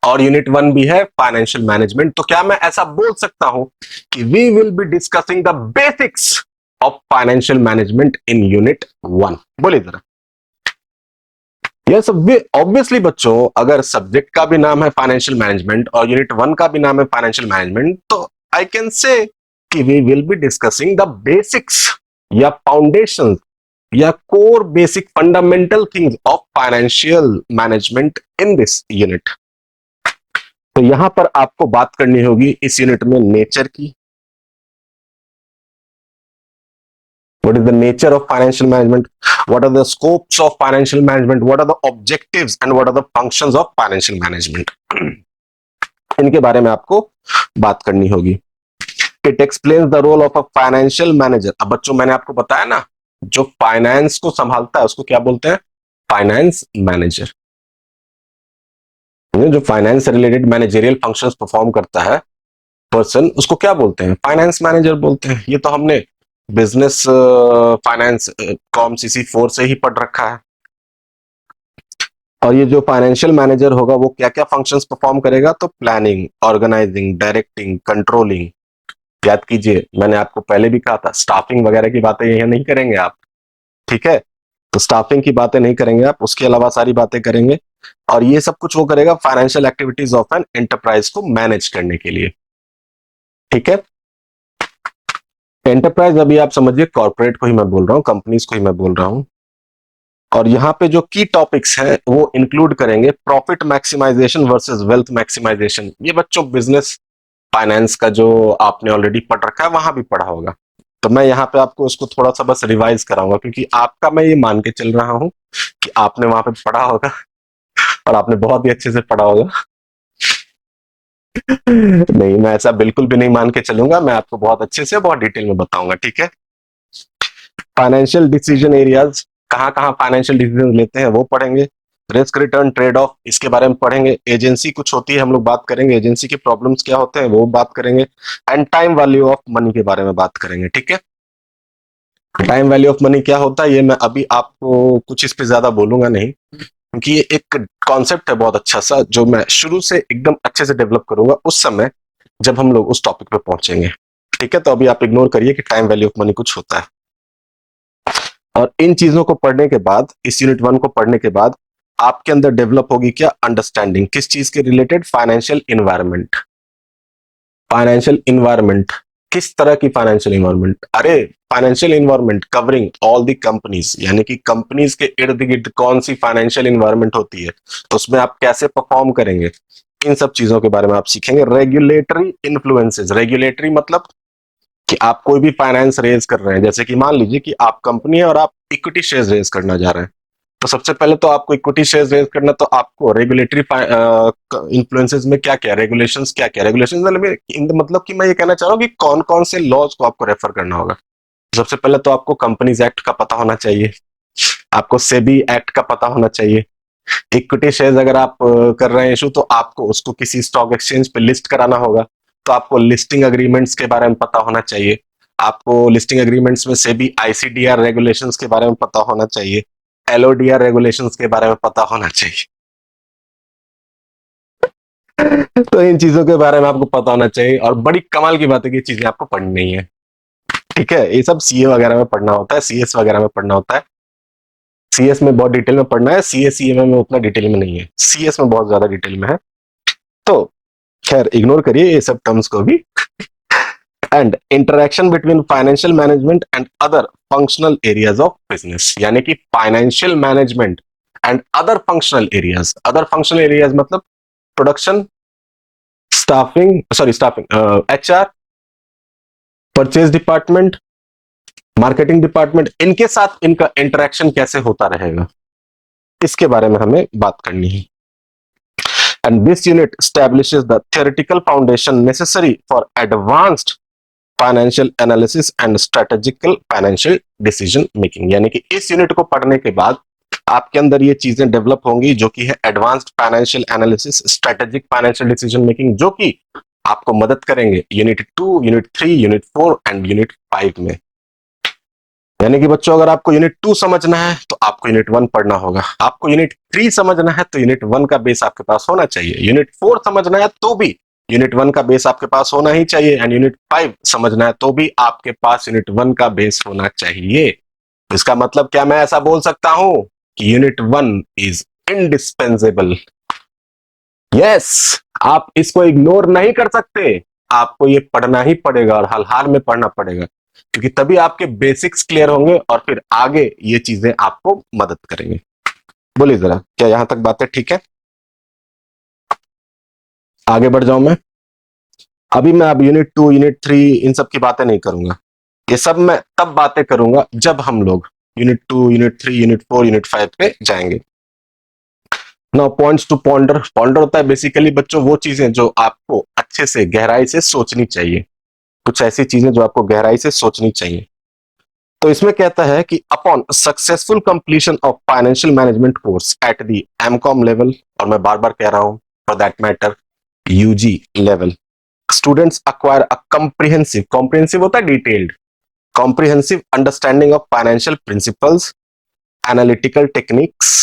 और यूनिट 1 भी है फाइनेंशियल मैनेजमेंट। तो क्या मैं ऐसा बोल सकता हूं कि we will be discussing the basics of financial management in unit 1? बोलिए जरा। यस, ऑब्वियसली बच्चों, अगर सब्जेक्ट का भी नाम है फाइनेंशियल मैनेजमेंट और यूनिट 1 का भी नाम है फाइनेंशियल मैनेजमेंट, तो आई कैन से कि we will be discussing the basics या फाउंडेशन या core basic fundamental things of financial management in this unit. तो यहां पर आपको बात करनी होगी इस यूनिट में नेचर की। What is the nature of financial management? What are the scopes of financial management? What are the objectives and what are the functions of financial management? इनके बारे में आपको बात करनी होगी। It explains the role of a financial manager. अब बच्चों मैंने आपको बताया ना, जो फाइनेंस को संभालता है उसको क्या बोलते हैं? Finance manager. जो फाइनेंस से रिलेटेड मैनेजरियल फंक्शंस परफॉर्म करता है पर्सन, उसको क्या बोलते हैं? फाइनेंस मैनेजर बोलते हैं। ये तो हमने बिजनेस फाइनेंस कॉम CC4 से ही पढ़ रखा है। और ये जो फाइनेंशियल मैनेजर होगा वो क्या क्या फंक्शंस परफॉर्म करेगा? तो प्लानिंग, ऑर्गेनाइजिंग, डायरेक्टिंग, कंट्रोलिंग। याद कीजिए, मैंने आपको पहले भी कहा था स्टाफिंग वगैरह की बातें यहाँ नहीं करेंगे आप, ठीक है? तो स्टाफिंग की बातें नहीं करेंगे आप, उसके अलावा सारी बातें करेंगे। और ये सब कुछ वो करेगा financial activities of an enterprise को मैनेज करने के लिए, ठीक है? एंटरप्राइज अभी आप समझिए कॉर्पोरेट को ही मैं बोल रहा हूं, कंपनीज को ही मैं बोल रहा हूं। और यहां पे जो की टॉपिक्स हैं वो इंक्लूड करेंगे profit maximisation versus wealth maximisation. ये बच्चों बिजनेस फाइनेंस का जो आपने ऑलरेडी पढ़ रखा है वहां भी पढ़ा होगा, तो मैं यहाँ पे आपको इसको थोड़ा सा बस रिवाइज कराऊंगा, क्योंकि आपका मैं ये मान के चल रहा हूं कि आपने वहां पे पढ़ा होगा और आपने बहुत ही अच्छे से पढ़ा होगा। नहीं, मैं ऐसा बिल्कुल भी नहीं मान के चलूंगा, मैं आपको बहुत अच्छे से बहुत डिटेल में बताऊंगा, ठीक है? फाइनेंशियल डिसीजन एरियाज, कहाँ कहाँ फाइनेंशियल डिसीजन लेते हैं वो पढ़ेंगे। रिस्क रिटर्न ट्रेड ऑफ, इसके बारे में पढ़ेंगे। एजेंसी कुछ होती है, हम लोग बात करेंगे एजेंसी के प्रॉब्लम्स क्या होते हैं वो बात करेंगे। And time value of money के बारे में बात करेंगे, ठीक है? टाइम वैल्यू ऑफ मनी क्या होता है ये मैं अभी आपको कुछ इस पे ज्यादा बोलूंगा नहीं, क्योंकि ये एक कॉन्सेप्ट है बहुत अच्छा सा, जो मैं शुरू से एकदम अच्छे से डेवलप करूंगा उस समय जब हम लोग उस टॉपिक पे पहुंचेंगे। ठीक है, तो अभी आप इग्नोर करिए कि टाइम वैल्यू ऑफ मनी कुछ होता है। और इन चीजों को पढ़ने के बाद, इस यूनिट 1 को पढ़ने के बाद आपके अंदर डेवलप होगी क्या अंडरस्टैंडिंग, किस चीज के related, financial environment. Financial environment, किस तरह की फाइनेंशियल इन्वायरमेंट? अरे financial environment covering all the companies, यानी कि कंपनीज के इर्द गिर्द कौन सी फाइनेंशियल इन्वायरमेंट होती है, उसमें आप कैसे परफॉर्म करेंगे, इन सब चीजों के बारे में आप सीखेंगे। रेगुलेटरी इन्फ्लुएंसेस, रेगुलेटरी मतलब कि आप कोई भी फाइनेंस रेज कर रहे हैं, जैसे कि मान लीजिए कि आप कंपनी है और आप इक्विटी शेयर रेज करना जा रहे हैं, तो सबसे पहले तो आपको इक्विटी शेयर रेज करना, तो आपको रेगुलेटरी इन्फ्लुएंसेस में क्या क्या रेगुलेशंस, क्या क्या रेगुलेशंस मतलब कि मैं ये कहना चाह रहा हूँ कि कौन कौन से लॉज को आपको रेफर करना होगा। सबसे पहले तो आपको कंपनीज एक्ट का पता होना चाहिए, आपको सेबी एक्ट का पता होना चाहिए। इक्विटी शेयर्स अगर आप कर रहे हैं इशू, तो आपको उसको किसी स्टॉक एक्सचेंज पे लिस्ट कराना होगा, तो आपको लिस्टिंग अग्रीमेंट्स के बारे में पता होना चाहिए। आपको लिस्टिंग अग्रीमेंट्स में से भी आईसीडीआर रेगुलेशंस के बारे में पता होना चाहिए, एलओडीआर रेगुलेशंस के बारे में पता होना चाहिए। तो इन चीजों के बारे में आपको पता होना चाहिए, और बड़ी कमाल की बात है कि ये चीजें आपको पढ़नी नहीं है। ठीक है, ये सब सीए वगैरह में पढ़ना होता है, सीएस वगैरह में पढ़ना होता है। सीएस में बहुत डिटेल में पढ़ना है, सीए सीएमए में उतना डिटेल में नहीं है, सीएस में बहुत ज्यादा डिटेल में है। तो खैर इग्नोर करिए ये सब टर्म्स को भी। And interaction between financial management and other functional areas of business, यानी कि financial management and other functional areas. Other functional areas मतलब production, staffing, HR, purchase department, marketing department, इनके साथ इनका इंटरेक्शन कैसे होता रहेगा, इसके बारे में हमें बात करनी है। And this unit establishes the theoretical foundation necessary for advanced financial analysis and strategical financial decision making, यानी कि इस यूनिट को पढ़ने के बाद आपके अंदर ये चीजें डेवलप होंगी जो कि है advanced financial analysis, strategic financial decision making, जो कि आपको मदद करेंगे unit 2, unit 3, unit 4 and unit 5 में। यानी कि बच्चों अगर आपको यूनिट 2 समझना है तो आपको यूनिट 1 पढ़ना होगा, आपको यूनिट 3 समझना है तो यूनिट 1 का बेस आपके पास होना चाहिए, यूनिट 4 समझना है तो भी यूनिट 1 का बेस आपके पास होना ही चाहिए, एंड यूनिट 5 समझना है तो भी आपके पास यूनिट 1 का बेस होना चाहिए। इसका मतलब क्या मैं ऐसा बोल सकता हूं कि यूनिट 1 इज इंडिस्पेंसेबल। यस, आप इसको इग्नोर नहीं कर सकते, आपको ये पढ़ना ही पड़ेगा और हाल हाल में पढ़ना पड़ेगा, क्योंकि तभी आपके बेसिक्स क्लियर होंगे और फिर आगे ये चीजें आपको मदद करेंगे। बोलिए जरा, क्या यहां तक बातें ठीक है? आगे बढ़ जाऊं मैं? अभी मैं अब यूनिट 2, यूनिट 3 इन सब की बातें नहीं करूंगा, ये सब मैं तब बातें करूंगा जब हम लोग यूनिट 2, यूनिट 3, यूनिट 4, यूनिट 5 पे जाएंगे। Now points to ponder. Ponder होता है बेसिकली बच्चों वो चीजें जो आपको अच्छे से गहराई से सोचनी चाहिए, कुछ ऐसी चीजें जो आपको गहराई से सोचनी चाहिए। तो इसमें कहता है कि upon successful completion of financial management course at the MCom level, और मैं बार बार कह रहा हूं for that matter UG level, students acquire a comprehensive, comprehensive होता है detailed, comprehensive understanding of financial principles, analytical techniques,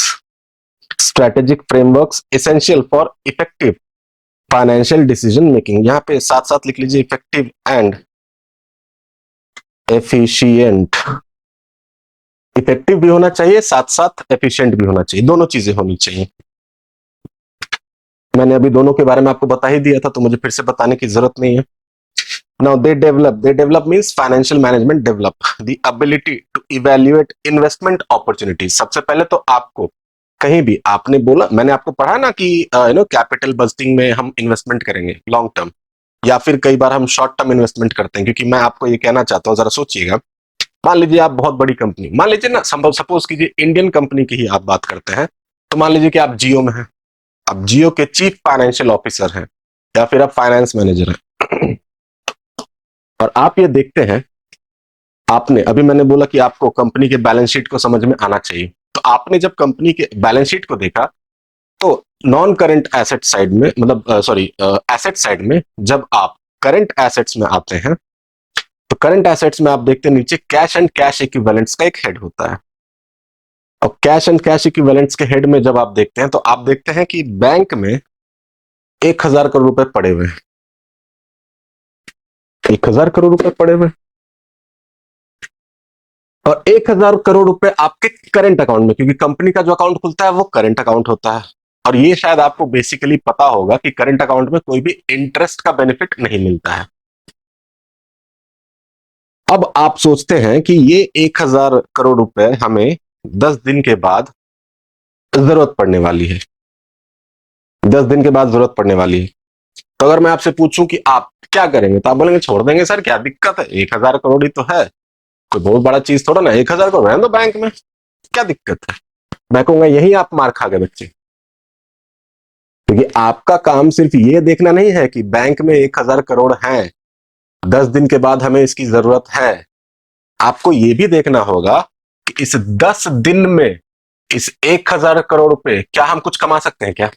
strategic frameworks essential for effective financial decision making. यहां पे साथ साथ लिख लीजिए इफेक्टिव एंड एफिशिएंट। इफेक्टिव भी होना चाहिए, साथ साथ एफिशिएंट भी होना चाहिए, दोनों चीजें होनी चाहिए। मैंने अभी दोनों के बारे में आपको बता ही दिया था, तो मुझे फिर से बताने की जरूरत नहीं है। Now they develop means financial management develop the ability to evaluate investment opportunities। सबसे पहले तो आपको कहीं भी आपने बोला, मैंने आपको पढ़ा ना कि कैपिटल बजटिंग में हम इन्वेस्टमेंट करेंगे लॉन्ग टर्म, या फिर कई बार हम शॉर्ट टर्म इन्वेस्टमेंट करते हैं, क्योंकि मैं आपको ये कहना चाहता हूँ, जरा सोचिएगा। मान लीजिए आप बहुत बड़ी कंपनी, मान लीजिए ना, सपोज कीजिए इंडियन कंपनी की ही आप बात करते हैं, तो मान लीजिए कि आप जियो में हैं, आप जियो के चीफ फाइनेंशियल ऑफिसर हैं, या फिर आप फाइनेंस मैनेजर हैं, और आप ये देखते हैं, आपने अभी मैंने बोला कि आपको कंपनी के बैलेंस शीट को समझ में आना चाहिए, तो आपने जब कंपनी के बैलेंस शीट को देखा, तो नॉन करंट एसेट साइड में, मतलब एसेट साइड में जब आप करंट एसेट्स में आते हैं, तो करंट एसेट्स में आप देखते हैं नीचे कैश एंड कैश इक्विवेलेंट्स का एक हेड होता है। और कैश एंड कैश इक्विवेलेंट्स के हेड में जब आप देखते हैं तो आप देखते हैं कि बैंक में 1,000 करोड़ रुपए पड़े हुए हैं। 1,000 करोड़ रुपए पड़े हुए, और 1,000 करोड़ रुपए आपके करंट अकाउंट में, क्योंकि कंपनी का जो अकाउंट खुलता है वो करंट अकाउंट होता है। और ये शायद आपको बेसिकली पता होगा कि करंट अकाउंट में कोई भी इंटरेस्ट का बेनिफिट नहीं मिलता है। अब आप सोचते हैं कि ये 1,000 करोड़ रुपए हमें 10 दिन के बाद जरूरत पड़ने वाली है। 10 दिन के बाद जरूरत पड़ने वाली है। तो अगर मैं आपसे पूछूं कि आप क्या करेंगे, तो आप बोलेंगे छोड़ देंगे सर, क्या दिक्कत है, 1,000 करोड़ ही तो है, कोई बहुत बड़ा चीज थोड़ा ना, 1,000 करोड़ रहने दो बैंक में, क्या दिक्कत है। मैं कहूंगा यही आप मार खा गए बच्चे, क्योंकि आपका काम सिर्फ ये देखना नहीं है कि बैंक में 1,000 करोड़ हैं, 10 दिन के बाद हमें इसकी जरूरत है। आपको ये भी देखना होगा कि इस 10 दिन में इस 1,000 करोड़ रुपए क्या हम कुछ कमा सकते हैं, क्या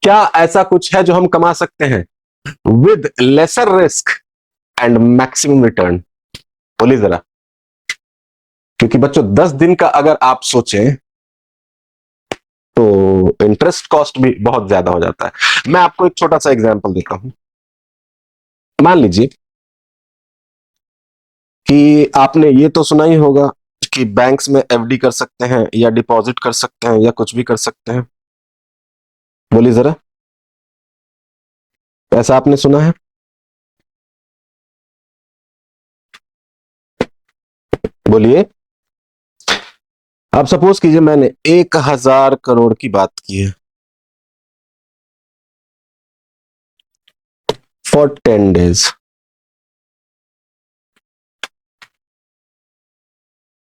क्या ऐसा कुछ है जो हम कमा सकते हैं with lesser risk and maximum return. बोलिए जरा, क्योंकि बच्चों 10 दिन का अगर आप सोचें तो इंटरेस्ट कॉस्ट भी बहुत ज्यादा हो जाता है। मैं आपको एक छोटा सा एग्जांपल देता हूं। मान लीजिए कि आपने ये तो सुना ही होगा कि बैंक्स में एफडी कर सकते हैं या डिपॉजिट कर सकते हैं या कुछ भी कर सकते हैं। बोलिए जरा, ऐसा आपने सुना है? बोलिए। आप सपोज कीजिए मैंने 1,000 करोड़ की बात की है फॉर 10 डेज।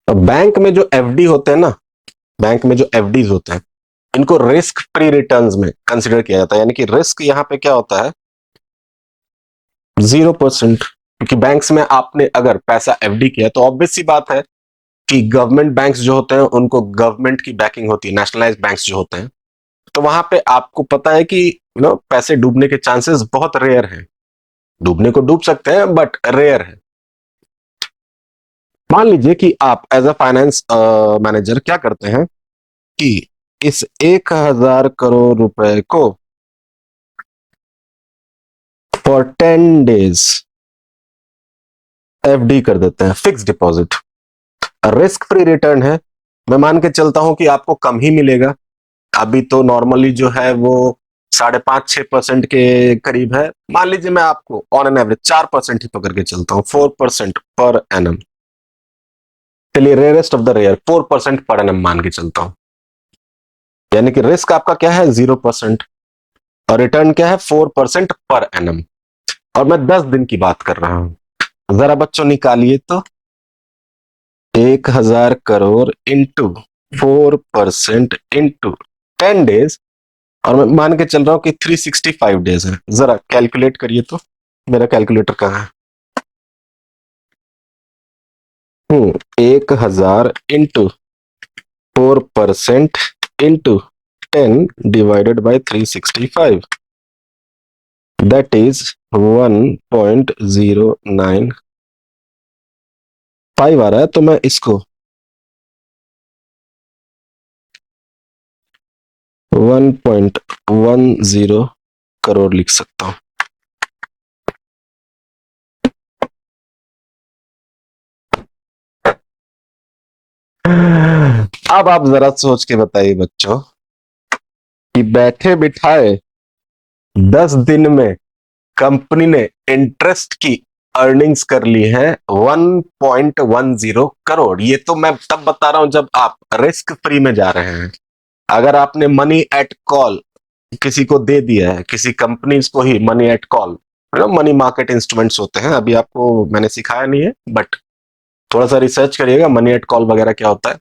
अब बैंक में जो एफडी होते हैं ना, बैंक में जो एफडीज होते हैं, इनको रिस्क फ्री रिटर्न्स में कंसिडर किया जाता है। यानी कि रिस्क यहां पे क्या होता है, 0%। क्योंकि बैंक्स में आपने अगर पैसा एफडी किया तो ऑब्वियस सी बात है कि गवर्नमेंट बैंक्स जो होते हैं उनको गवर्नमेंट की बैकिंग होती है, नेशनलाइज्ड बैंक्स जो होते हैं। तो वहां पे आपको पता है कि पैसे डूबने के चांसेस बहुत रेयर हैं। डूबने को डूब सकते हैं बट रेयर है। मान लीजिए कि आप एज अ फाइनेंस मैनेजर क्या करते हैं कि इस 1,000 करोड़ रुपए को फॉर 10 डेज एफडी कर देते हैं, fix deposit. Risk free return है, मैं मान के चलता हूं कि आपको कम ही मिलेगा। अभी तो नॉर्मली जो है वो 5.5-6% के करीब है। मान लीजिए मैं आपको ऑन एन एवरेज 4% ही पकड़ के चलता हूं, 4% पर एनम। चलिए rarest of the rare 4% per annum मान के चलता हूं। यानी कि रिस्क आपका क्या है, 0%, और रिटर्न क्या है, 4% पर एनम। और मैं 10 दिन की बात कर रहा हूं। जरा बच्चों निकालिए तो, 1,000 करोड़ इंटू 4% इंटू 10 डेज, और मैं मान के चल रहा हूं कि 365 डेज है। जरा कैलकुलेट करिए तो, मेरा कैलकुलेटर कहाँ है। 1,000 into 4% into 10 divided by 365, that is 1.095 आ रहा है। तो मैं इसको 1.10 करोड़ लिख सकता हूं। अब आप जरा सोच के बताइए बच्चों कि बैठे बिठाए 10 दिन में कंपनी ने इंटरेस्ट की अर्निंग्स कर ली है 1.10 करोड़। ये तो मैं तब बता रहा हूं जब आप रिस्क फ्री में जा रहे हैं। अगर आपने मनी एट कॉल किसी को दे दिया है, किसी कंपनीज को ही money at call, money market instruments होते हैं, अभी आपको मैंने सिखाया नहीं है बट थोड़ा सा रिसर्च करिएगा मनी एट कॉल वगैरह क्या होता है।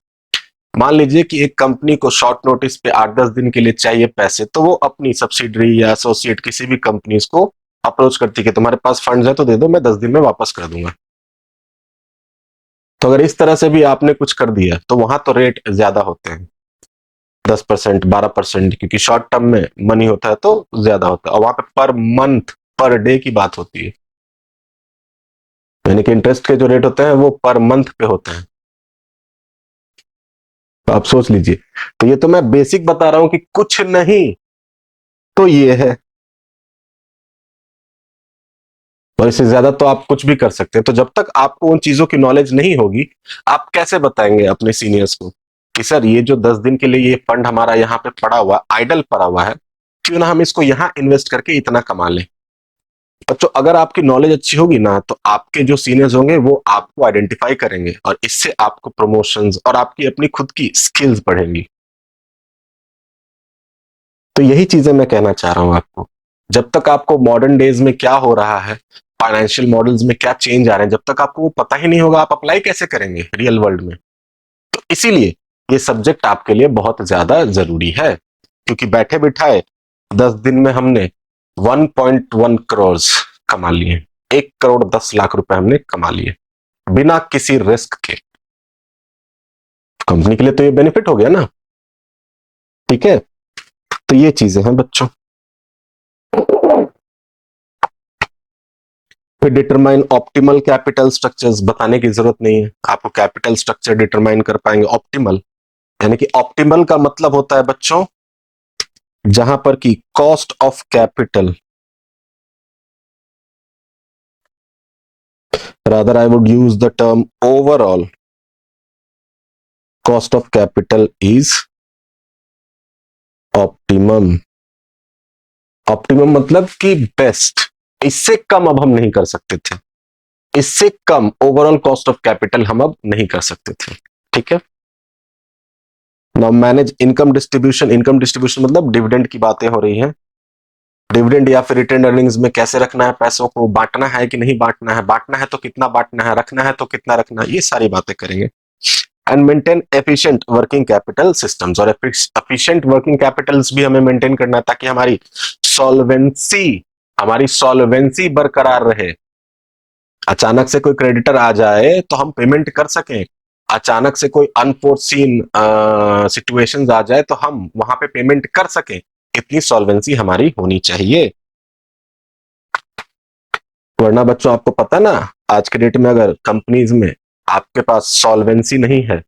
मान लीजिए कि एक कंपनी को शॉर्ट नोटिस पे 8-10 दिन के लिए चाहिए पैसे, तो वो अपनी सब्सिडरी या एसोसिएट किसी भी कंपनीज को अप्रोच करती है कि तुम्हारे पास फंड्स है तो दे दो, मैं 10 दिन में वापस कर दूंगा। तो अगर इस तरह से भी आपने कुछ कर दिया तो वहां तो रेट ज्यादा होते हैं, 10%, 12%, क्योंकि शॉर्ट टर्म में मनी होता है तो ज्यादा होता है। और वहां पे पर मंथ, पर डे की बात होती है। यानी कि इंटरेस्ट के जो रेट होते हैं वो पर मंथ पे होते हैं। तो आप सोच लीजिए। तो ये तो मैं बेसिक बता रहा हूं कि कुछ नहीं तो ये है, और इससे ज्यादा तो आप कुछ भी कर सकते हैं। तो जब तक आपको उन चीजों की नॉलेज नहीं होगी, आप कैसे बताएंगे अपने सीनियर्स को कि सर ये जो 10 दिन के लिए ये फंड हमारा यहाँ पे पड़ा हुआ, आइडल पड़ा हुआ है, क्यों ना हम इसको यहाँ इन्वेस्ट करके इतना कमा लें। बच्चों अगर आपकी नॉलेज अच्छी होगी ना, तो आपके जो सीनियर्स होंगे वो आपको आइडेंटिफाई करेंगे, और इससे आपको प्रमोशंस और आपकी अपनी खुद की स्किल्स बढ़ेंगी। तो यही चीजें मैं कहना चाह रहा हूं आपको। जब तक आपको मॉडर्न डेज में क्या हो रहा है, फाइनेंशियल मॉडल्स में क्या चेंज आ रहे हैं, जब तक आपको वो पता ही नहीं होगा, आप अप्लाई कैसे करेंगे रियल वर्ल्ड में। तो इसीलिए ये सब्जेक्ट आपके लिए बहुत ज्यादा जरूरी है, क्योंकि बैठे बिठाए 10 दिन में हमने 1.1 करोड़ कमा लिए, 1 करोड़ 10 लाख रुपए हमने कमा लिए बिना किसी रिस्क के। कंपनी के लिए तो ये बेनिफिट हो गया ना। ठीक है, तो ये चीजें हैं बच्चों। फिर डिटरमाइन ऑप्टिमल कैपिटल स्ट्रक्चर्स, बताने की जरूरत नहीं है, आपको कैपिटल स्ट्रक्चर डिटरमाइन कर पाएंगे ऑप्टिमल। यानी कि ऑप्टिमल का मतलब होता है बच्चों जहां पर कि cost of capital, rather I would use the term overall cost of capital is optimum. Optimum मतलब कि बेस्ट, इससे कम अब हम नहीं कर सकते थे, इससे कम ओवरऑल कॉस्ट ऑफ कैपिटल हम अब नहीं कर सकते थे। ठीक है, now manage income distribution. Income distribution मतलब डिविडेंड की बातें हो रही हैं। डिविडेंड या फिर रिटेन अर्निंग्स में कैसे रखना है पैसों को, बांटना है कि नहीं बांटना है, बांटना है तो कितना बांटना है, रखना है तो कितना रखना है, ये सारी बातें करेंगे। And maintain efficient working capital systems, और एफिशिएंट वर्किंग कैपिटल्स भी हमें मेंटेन करना है ताकि हमारी सॉल्वेंसी बरकरार रहे। अचानक से कोई क्रेडिटर आ जाए तो हम पेमेंट कर सकें, अचानक से कोई अनफोर्सीन सिचुएशंस आ जाए तो हम वहां पे पेमेंट कर सकें, इतनी सॉल्वेंसी हमारी होनी चाहिए। वरना बच्चों आपको पता ना, आज के डेट में अगर कंपनीज में आपके पास सॉल्वेंसी नहीं है,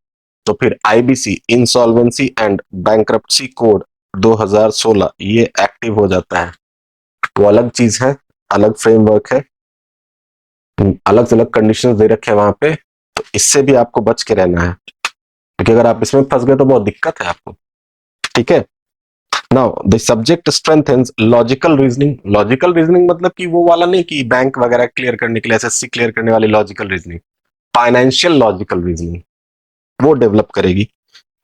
तो फिर IBC insolvency and bankruptcy code 2016 ये एक्टिव हो जाता है। वो अलग चीज है, अलग फ्रेमवर्क है, अलग अलग कंडीशंस दे रखे हैं वहां पे। तो इससे भी आपको बच के रहना है, क्योंकि अगर आप इसमें फंस गए तो बहुत दिक्कत है आपको। ठीक है, now the subject strengthens logical reasoning. Logical reasoning मतलब कि वो वाला नहीं कि बैंक वगैरह क्लियर करने के लिए, एसएससी क्लियर करने वाली logical reasoning, financial logical reasoning वो डेवलप करेगी।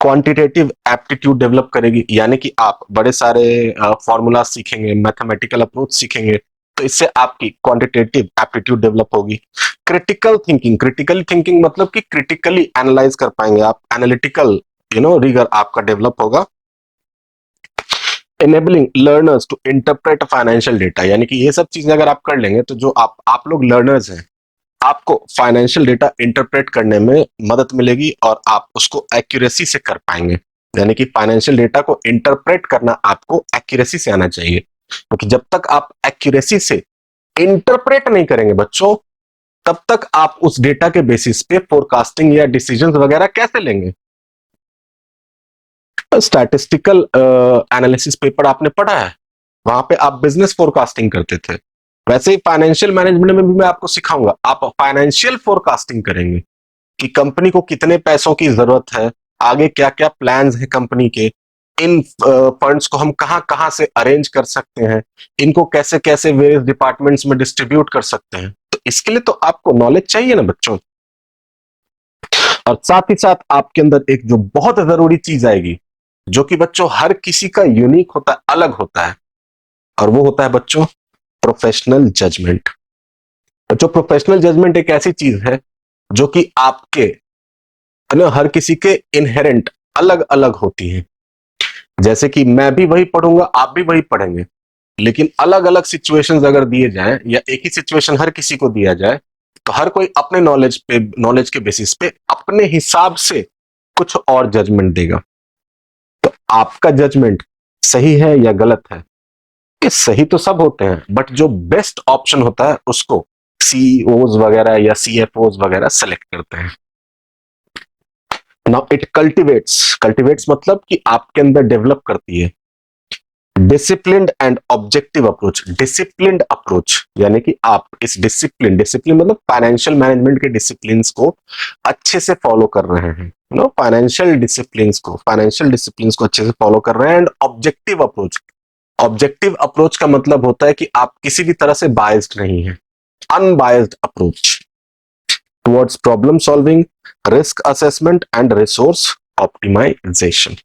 क्वांटिटेटिव एप्टीट्यूड डेवलप करेगी, यानी कि आप बड़े सारे फॉर्मूला सीखेंगे, मैथमेटिकल अप्रोच सीखेंगे, तो इससे आपकी क्वांटिटेटिव एप्टीट्यूड डेवलप होगी। क्रिटिकल थिंकिंग, क्रिटिकल थिंकिंग मतलब कि क्रिटिकली एनालाइज कर पाएंगे आप, एनालिटिकल रीगर आपका डेवलप होगा। Enabling learners to interpret financial data, यानी कि ये सब चीजें अगर आप कर लेंगे तो जो आप लोग लर्नर्स हैं, आपको फाइनेंशियल डेटा इंटरप्रेट करने में मदद मिलेगी और आप उसको एक्यूरेसी से कर पाएंगे। यानी कि फाइनेंशियल डेटा को इंटरप्रेट करना आपको एक्यूरेसी से आना चाहिए, क्योंकि जब तक आप एक्यूरेसी से इंटरप्रेट नहीं करेंगे बच्चों, तब तक आप उस डेटा के बेसिस पे फोरकास्टिंग या डिसीजंस वगैरह कैसे लेंगे। स्टैटिस्टिकल एनालिसिस पेपर आपने पढ़ा है, वहां पे आप बिजनेस फोरकास्टिंग करते थे, वैसे ही फाइनेंशियल मैनेजमेंट में भी मैं आपको सिखाऊंगा, आप फाइनेंशियल फोरकास्टिंग करेंगे कि कंपनी को कितने पैसों की जरूरत है, आगे क्या क्या प्लान्स है कंपनी के, इन फंड्स को हम कहां कहां से अरेंज कर सकते हैं, इनको कैसे कैसे वेरियस डिपार्टमेंट्स में डिस्ट्रीब्यूट कर सकते हैं। तो इसके लिए तो आपको नॉलेज चाहिए ना बच्चों। और साथ ही साथ आपके अंदर एक जो बहुत जरूरी चीज आएगी, जो कि बच्चों हर किसी का यूनिक होता है, अलग होता है, और वो होता है बच्चों प्रोफेशनल जजमेंट। जो प्रोफेशनल जजमेंट एक ऐसी चीज है जो कि आपके हर किसी के इनहेरेंट अलग अलग होती है। जैसे कि मैं भी वही पढ़ूंगा, आप भी वही पढ़ेंगे, लेकिन अलग अलग सिचुएशंस अगर दिए जाएं या एक ही सिचुएशन हर किसी को दिया जाए, तो हर कोई अपने नॉलेज के बेसिस पे अपने हिसाब से कुछ और जजमेंट देगा। तो आपका जजमेंट सही है या गलत है, ये सही तो सब होते हैं, बट जो बेस्ट ऑप्शन होता है उसको सीईओज वगैरह या सीएफओज वगैरह सेलेक्ट करते हैं। नाउ इट कल्टिवेट्स मतलब कि आपके अंदर डेवलप करती है disciplined and objective approach. Disciplined approach यानी कि आप इस डिसिप्लिन मतलब फाइनेंशियल मैनेजमेंट के डिसिप्लिन को अच्छे से फॉलो कर रहे हैं, नो फाइनेंशियल डिसिप्लिन को अच्छे से फॉलो कर रहे हैं। एंड ऑब्जेक्टिव अप्रोच का मतलब होता है कि आप किसी भी तरह से बायस्ड नहीं है, unbiased approach towards problem solving, risk assessment and resource optimisation.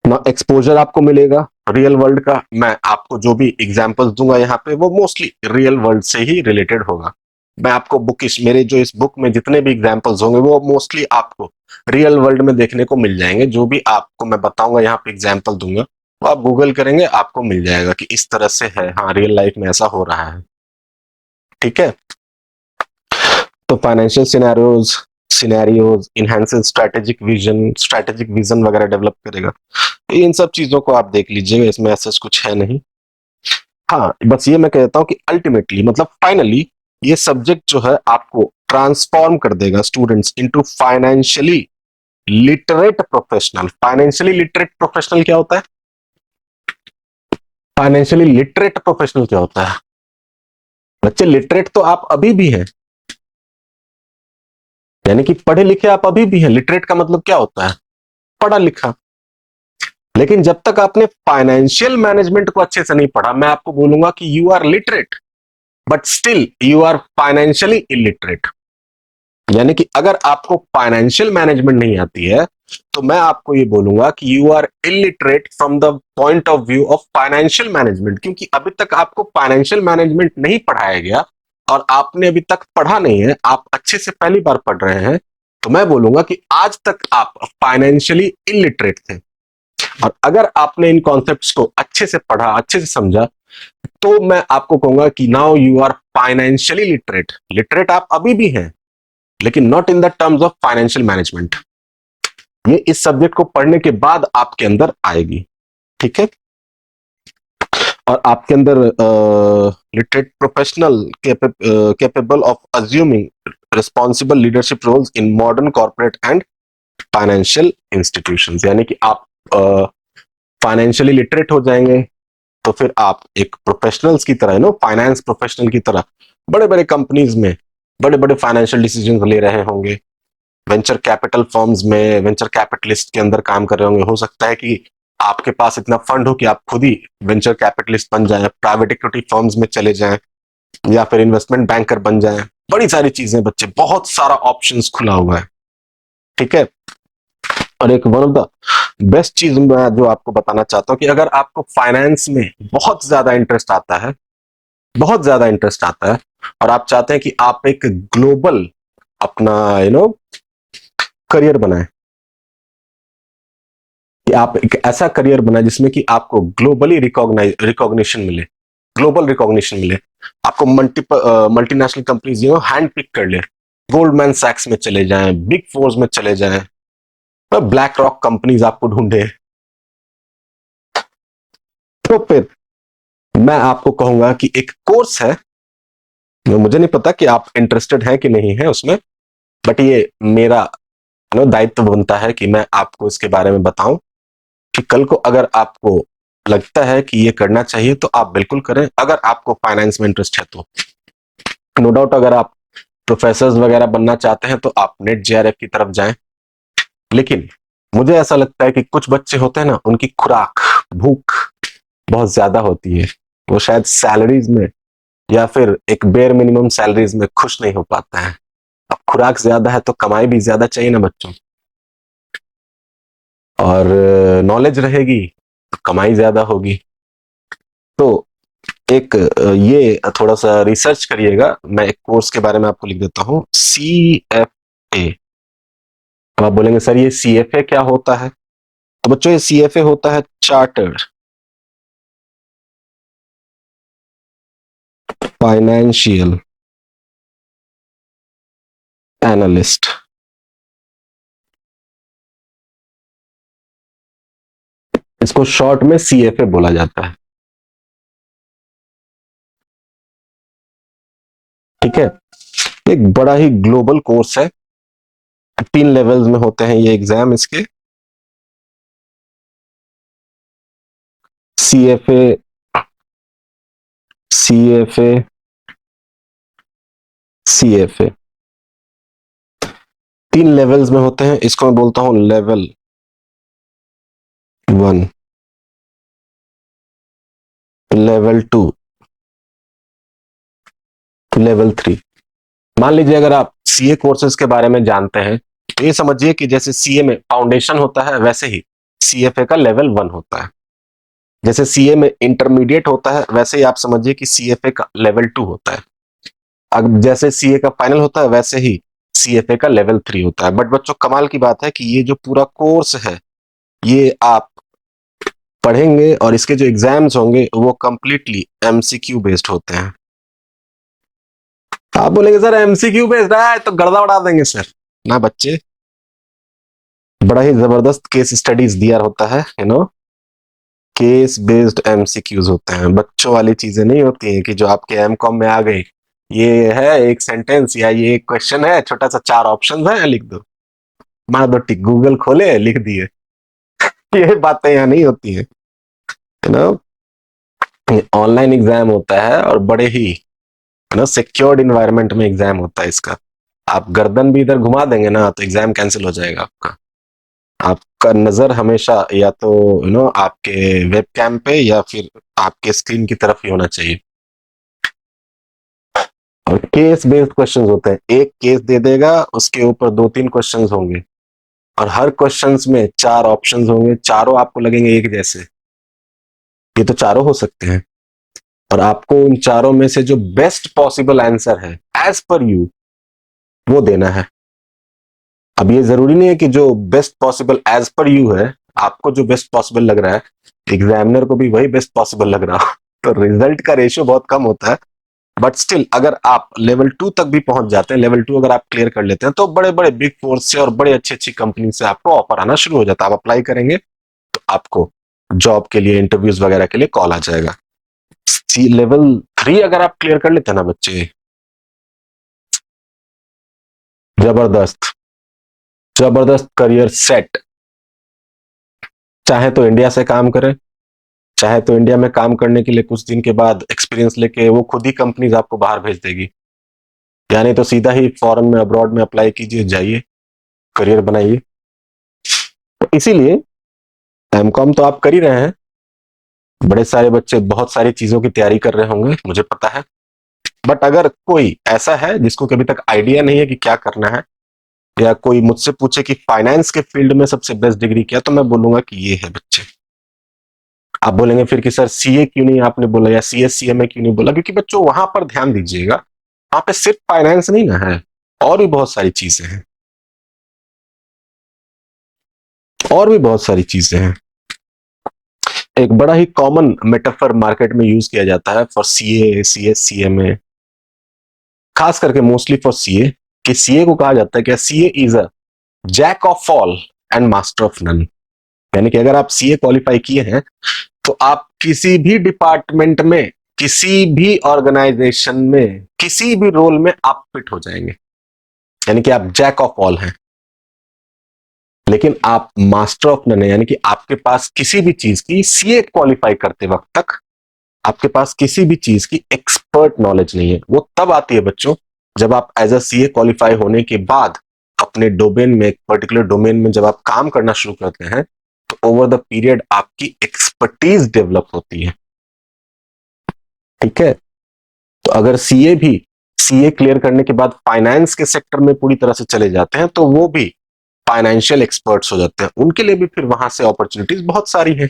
ना एक्सपोजर आपको मिलेगा रियल वर्ल्ड का। मैं आपको जो भी एग्जांपल्स दूंगा यहाँ पे वो मोस्टली रियल वर्ल्ड से ही रिलेटेड होगा। मैं आपको मेरे जो इस बुक में जितने भी एग्जांपल्स होंगे वो मोस्टली आपको रियल वर्ल्ड में देखने को मिल जाएंगे। जो भी आपको मैं बताऊंगा यहाँ पे एग्जांपल दूंगा तो आप गूगल करेंगे आपको मिल जाएगा कि इस तरह से है, हाँ रियल लाइफ में ऐसा हो रहा है। ठीक है, तो financial scenarios enhances strategic vision वगैरह डेवलप करेगा। तो इन सब चीजों को आप देख लीजिएगा, इसमें ऐसा कुछ है नहीं। हाँ बस ये मैं कहता हूँ कि अल्टीमेटली मतलब फाइनली ये सब्जेक्ट जो है आपको ट्रांसफॉर्म कर देगा students into financially literate professional. Financially literate professional क्या होता है? फाइनेंशियली लिटरेट प्रोफेशनल क्या होता है? बच्चे लिटरेट तो आप अभी भी हैं, यानी कि पढ़े लिखे आप अभी भी हैं। लिटरेट का मतलब क्या होता है? पढ़ा लिखा। लेकिन जब तक आपने फाइनेंशियल मैनेजमेंट को अच्छे से नहीं पढ़ा, मैं आपको बोलूंगा कि you are literate but still you are financially illiterate. यानी कि अगर आपको फाइनेंशियल मैनेजमेंट नहीं आती है तो मैं आपको ये बोलूंगा कि you are illiterate from the point of view of financial management, क्योंकि अभी तक आपको फाइनेंशियल मैनेजमेंट नहीं पढ़ाया गया और आपने अभी तक पढ़ा नहीं है, आप अच्छे से पहली बार पढ़ रहे हैं। तो मैं बोलूंगा कि आज तक आप फाइनेंशियली इलिटरेट थे। और अगर आपने इन कॉन्सेप्ट्स को अच्छे से पढ़ा, अच्छे से समझा, तो मैं आपको कहूंगा कि now you are financially literate. Literate आप अभी भी हैं लेकिन not in the terms of financial management. ये इस सब्जेक्ट को पढ़ने के बाद आपके अंदर आएगी। ठीक है, और आपके अंदर literate professional capable of assuming responsible leadership roles in modern corporate and financial institutions. यानी कि आप फाइनेंशियली लिटरेट हो जाएंगे तो फिर आप एक प्रोफेशनल्स की तरह, नो फाइनेंस प्रोफेशनल की तरह बड़े बड़े कंपनीज में बड़े बड़े फाइनेंशियल डिसीजन ले रहे होंगे। वेंचर कैपिटल फर्म्स में वेंचर कैपिटलिस्ट के अंदर काम कर रहे होंगे। हो सकता है कि आपके पास इतना फंड हो कि आप खुद ही वेंचर कैपिटलिस्ट बन जाएं, प्राइवेट इक्विटी फर्म्स में चले जाएं या फिर इन्वेस्टमेंट बैंकर बन जाएं। बड़ी सारी चीजें बच्चे, बहुत सारा ऑप्शंस खुला हुआ है। ठीक है, और एक वन ऑफ द बेस्ट चीज मैं जो आपको बताना चाहता हूं कि अगर आपको फाइनेंस में बहुत ज्यादा इंटरेस्ट आता है, बहुत ज्यादा इंटरेस्ट आता है और आप चाहते हैं कि आप एक ग्लोबल अपना करियर बनाएं, कि आप एक ऐसा करियर बनाएं जिसमें कि आपको ग्लोबली रिकॉग्निशन मिले, ग्लोबल रिकॉग्निशन मिले। आपको मल्टीनेशनल कंपनीज हैंड पिक कर ले, गोल्डमैन सैक्स में चले जाएं, बिग फोर्स में चले जाएं, ब्लैक रॉक कंपनीज आपको ढूंढे। तो फिर मैं आपको कहूंगा कि एक कोर्स है, मुझे नहीं पता कि आप इंटरेस्टेड हैं कि नहीं है उसमें, बट ये मेरा दायित्व बनता है कि मैं आपको इसके बारे में बताऊं कि कल को अगर आपको लगता है कि ये करना चाहिए तो आप बिल्कुल करें, अगर आपको फाइनेंस में इंटरेस्ट है तो। नो डाउट अगर आप प्रोफेसर वगैरह बनना चाहते हैं तो आप नेट जेआरएफ की तरफ जाएं। लेकिन मुझे ऐसा लगता है कि कुछ बच्चे होते हैं ना, उनकी खुराक भूख बहुत ज्यादा होती है, वो शायद सैलरीज में या फिर एक बेयर मिनिमम सैलरीज में खुश नहीं हो पाता है। अब खुराक ज्यादा है तो कमाई भी ज्यादा चाहिए ना बच्चों, और नॉलेज रहेगी तो कमाई ज्यादा होगी। तो एक ये थोड़ा सा रिसर्च करिएगा। मैं एक कोर्स के बारे में आपको लिख देता हूं, CFA। अब आप बोलेंगे सर ये CFA क्या होता है? तो बच्चों ये CFA होता है चार्टर्ड फाइनेंशियल एनालिस्ट। इसको शॉर्ट में CFA बोला जाता है। ठीक है, एक बड़ा ही ग्लोबल कोर्स है 3 लेवल्स में होते हैं ये एग्जाम इसके। CFA, CFA, CFA 3 लेवल्स में होते हैं। इसको मैं बोलता हूं लेवल 1, लेवल 2, लेवल 3। मान लीजिए अगर आप सीए कोर्सेज के बारे में जानते हैं तो ये समझिए कि जैसे सीए में फाउंडेशन होता है वैसे ही सीएफए का लेवल 1 होता है। जैसे सीए में इंटरमीडिएट होता है वैसे ही आप समझिए कि सीएफए का लेवल 2 होता है। अब जैसे सीए का फाइनल होता है वैसे ही सीएफए का लेवल 3 होता है। बट बच्चों कमाल की बात है कि ये जो पूरा कोर्स है ये आप पढ़ेंगे और इसके जो एग्जाम्स होंगे वो कंप्लीटली एमसीक्यू बेस्ड होते हैं। आप बोलेंगे सर एमसीक्यू बेस्ड है तो गर्दा उड़ा देंगे सर। ना बच्चे, बड़ा ही जबरदस्त केस स्टडीज दिया होता है, केस बेस्ड एमसीक्यूज होते हैं। बच्चों वाली चीजें नहीं होती हैं कि जो आपके एमकॉम में आ गई, ये है एक सेंटेंस या ये एक क्वेश्चन है, छोटा सा 4 ऑप्शन है, लिख दो, मार दो टिक, गूगल खोले लिख दिए। ये बातें यहाँ नहीं होती हैं, ऑनलाइन एग्जाम होता है और बड़े ही सिक्योर्ड इन्वायरमेंट में एग्जाम होता है इसका। आप गर्दन भी इधर घुमा देंगे ना तो एग्जाम कैंसिल हो जाएगा आपका। आपका नजर हमेशा या तो आपके वेब कैम पे या फिर आपके स्क्रीन की तरफ ही होना चाहिए। और केस बेस्ड क्वेश्चंस होते हैं, एक केस दे देगा उसके ऊपर 2-3 क्वेश्चंस होंगे और हर क्वेश्चंस में 4 ऑप्शंस होंगे, चारों आपको लगेंगे एक जैसे, ये तो चारों हो सकते हैं और आपको उन चारों में से जो बेस्ट पॉसिबल आंसर है एज पर यू वो देना है। अब ये जरूरी नहीं है कि जो best possible as per you है, आपको जो बेस्ट पॉसिबल लग रहा है एग्जामिनर को भी वही बेस्ट पॉसिबल लग रहा हो, तो रिजल्ट का रेशियो बहुत कम होता है। बट स्टिल अगर आप लेवल 2 तक भी पहुंच जाते हैं, लेवल 2 अगर आप क्लियर कर लेते हैं तो बड़े बड़े बिग फोर्स से और बड़े अच्छी अच्छी कंपनी से आपको ऑफर आना शुरू हो जाता है। आप अप्लाई करेंगे तो आपको जॉब के लिए, इंटरव्यूज वगैरह के लिए कॉल आ जाएगा। लेवल 3 अगर आप क्लियर कर लेते हैं ना बच्चे, जबरदस्त जबरदस्त करियर सेट। चाहे तो इंडिया से काम करें, चाहे तो इंडिया में काम करने के लिए कुछ दिन के बाद एक्सपीरियंस लेके वो खुद ही कंपनीज आपको बाहर भेज देगी, यानी तो सीधा ही फॉरेन में, अब्रॉड में अप्लाई कीजिए, जाइए, करियर बनाइए। तो इसीलिए एमकॉम तो आप कर ही रहे हैं, बड़े सारे बच्चे बहुत सारी चीजों की तैयारी कर रहे होंगे, मुझे पता है। बट अगर कोई ऐसा है जिसको कभी तक आइडिया नहीं है कि क्या करना है, या कोई मुझसे पूछे कि फाइनेंस के फील्ड में सबसे बेस्ट डिग्री क्या, तो मैं बोलूंगा कि ये है बच्चे। आप बोलेंगे फिर कि सर सीए क्यों नहीं आपने बोला, या सीएससीएमए क्यों नहीं बोला? क्योंकि बच्चों वहां पर ध्यान दीजिएगा, वहां पे सिर्फ फाइनेंस नहीं ना है, और भी बहुत सारी चीजें हैं, और भी बहुत सारी चीजें हैं। एक बड़ा ही कॉमन मेटाफर मार्केट में यूज किया जाता है फॉर सीए, सीएससीएमए, खास करके मोस्टली फॉर सीए, कि सीए को कहा जाता है कि CA is a jack of all and master of none. यानी कि अगर आप सीए क्वालिफाई किए हैं तो आप किसी भी डिपार्टमेंट में, किसी भी ऑर्गेनाइजेशन में, किसी भी रोल में आप फिट हो जाएंगे, यानी कि आप जैक ऑफ ऑल हैं। लेकिन आप मास्टर ऑफ नन है, यानी कि आपके पास किसी भी चीज की, सीए क्वालिफाई करते वक्त तक आपके पास किसी भी चीज की एक्सपर्ट नॉलेज नहीं है। वो तब आती है बच्चों जब आप एज अ सीए क्वालिफाई होने के बाद अपने डोमेन में, एक पर्टिकुलर डोमेन में जब आप काम करना शुरू करते हैं तो ओवर द पीरियड आपकी एक्सपर्टीज डेवलप होती है। ठीक है, तो अगर सीए भी, सीए क्लियर करने के बाद फाइनेंस के सेक्टर में पूरी तरह से चले जाते हैं तो वो भी फाइनेंशियल एक्सपर्ट्स हो जाते हैं, उनके लिए भी फिर वहां से अपॉर्चुनिटीज बहुत सारी हैं।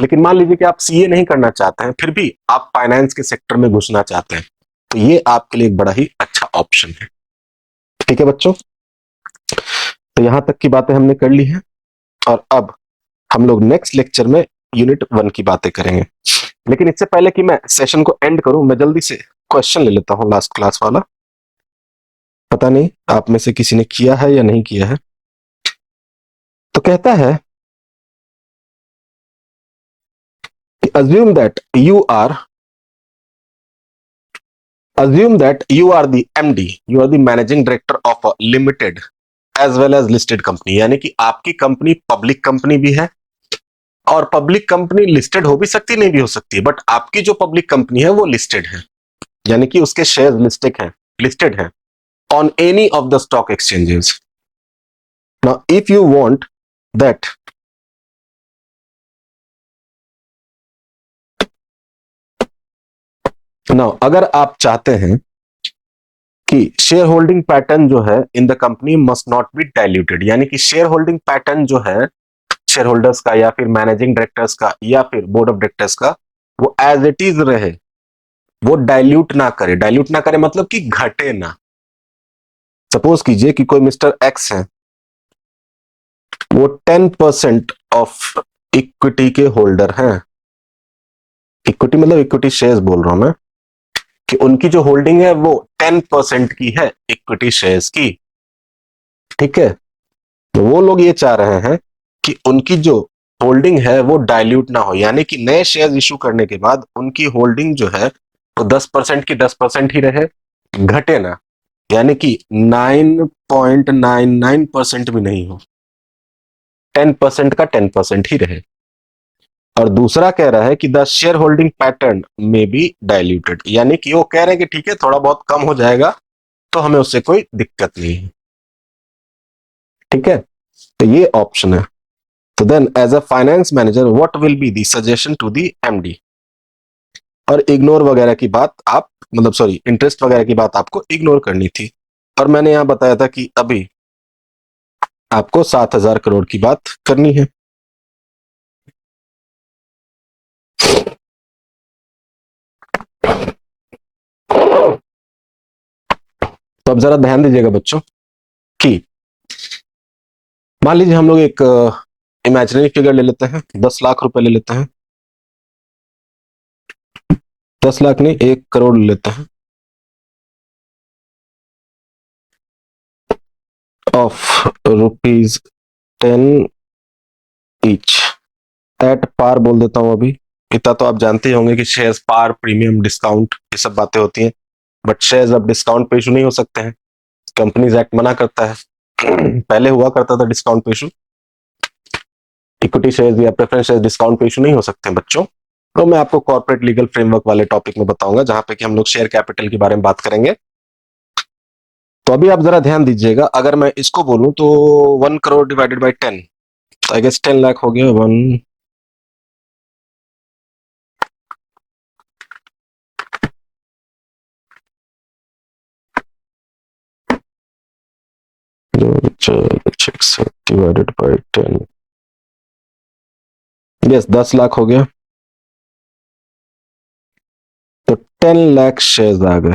लेकिन मान लीजिए कि आप सीए नहीं करना चाहते हैं, फिर भी आप फाइनेंस के सेक्टर में घुसना चाहते हैं, तो ये आपके लिए एक बड़ा ही अच्छा ऑप्शन है। ठीक है बच्चों, तो यहां तक की बातें हमने कर ली हैं और अब हम लोग नेक्स्ट लेक्चर में यूनिट 1 की बातें करेंगे। लेकिन इससे पहले कि मैं सेशन को एंड करूं, मैं जल्दी से क्वेश्चन ले लेता हूं लास्ट क्लास वाला। पता नहीं आप में से किसी ने किया है या नहीं किया है। तो कहता है कि assume that you are the MD, you are the managing director of a limited as well as listed company, यानी कि आपकी कंपनी पब्लिक कंपनी भी है और पब्लिक कंपनी लिस्टेड हो भी सकती नहीं भी हो सकती है, बट आपकी जो पब्लिक कंपनी है वो लिस्टेड है, यानी कि उसके शेयर लिस्टेड है on any of the stock exchanges. Now if you want that now अगर आप चाहते हैं कि शेयर होल्डिंग पैटर्न जो है in the company must not be diluted, यानी कि शेयर होल्डिंग पैटर्न जो है शेयर होल्डर्स का या फिर मैनेजिंग डायरेक्टर्स का या फिर बोर्ड ऑफ डायरेक्टर्स का वो एज इट इज रहे, वो डाइल्यूट ना करे मतलब कि घटे ना। सपोज कीजिए कि कोई मिस्टर एक्स है, वो 10% ऑफ इक्विटी के होल्डर हैं, इक्विटी मतलब इक्विटी शेयर्स बोल रहा हूं मैं, कि उनकी जो होल्डिंग है वो 10% की है इक्विटी शेयर्स की, ठीक है। तो वो लोग ये चाह रहे हैं कि उनकी जो होल्डिंग है वो डाइल्यूट ना हो, यानी कि नए शेयर्स इशू करने के बाद उनकी होल्डिंग जो है वो 10% की 10% ही रहे, घटे ना, यानी कि 9.99% भी नहीं हो, 10% का 10% ही रहे। और दूसरा कह रहा है कि द शेयर होल्डिंग पैटर्न में बी डाइल्यूटेड, यानी कि वो कह रहे हैं कि ठीक है थोड़ा बहुत कम हो जाएगा तो हमें उससे कोई दिक्कत नहीं है, ठीक है। तो ये ऑप्शन है। तो then as a finance manager what will be the suggestion to the MD. और इग्नोर वगैरह की बात आप मतलब सॉरी इंटरेस्ट वगैरह की बात आपको इग्नोर करनी थी, और मैंने यहां बताया था कि अभी आपको 7,000 करोड़ की बात करनी है। तो अब जरा ध्यान दीजिएगा बच्चों कि मान लीजिए हम लोग एक इमेजिनरी फिगर ले लेते हैं, 10 लाख रुपए ले लेते हैं, 10 लाख नहीं 1 करोड़ ले लेते हैं, ऑफ ₹10 ईच एट पार बोल देता हूं अभी। इतना तो आप जानते ही होंगे कि शेयर्स पार प्रीमियम डिस्काउंट ये सब बातें होती हैं, बट शेयर्स अब डिस्काउंट पे इशू नहीं हो सकते हैं, कंपनीज एक्ट मना करता है। पहले हुआ करता था डिस्काउंट पे इशू, इक्विटी शेयर्स या प्रेफरेंस शेयर्स डिस्काउंट पे इशू नहीं हो सकते बच्चों। तो मैं आपको कॉर्पोरेट लीगल फ्रेमवर्क वाले टॉपिक में बताऊंगा जहां पे कि हम लोग शेयर कैपिटल के बारे में बात करेंगे। तो अभी आप जरा ध्यान दीजिएगा, अगर मैं इसको बोलूं तो 1 करोड़ डिवाइडेड बाई 10, तो आई गेस 10 लाख हो गया। 1 डिवाइडेड बाई 10, यस 10 लाख हो गया। तो 10 लाख शेयर्स आ गए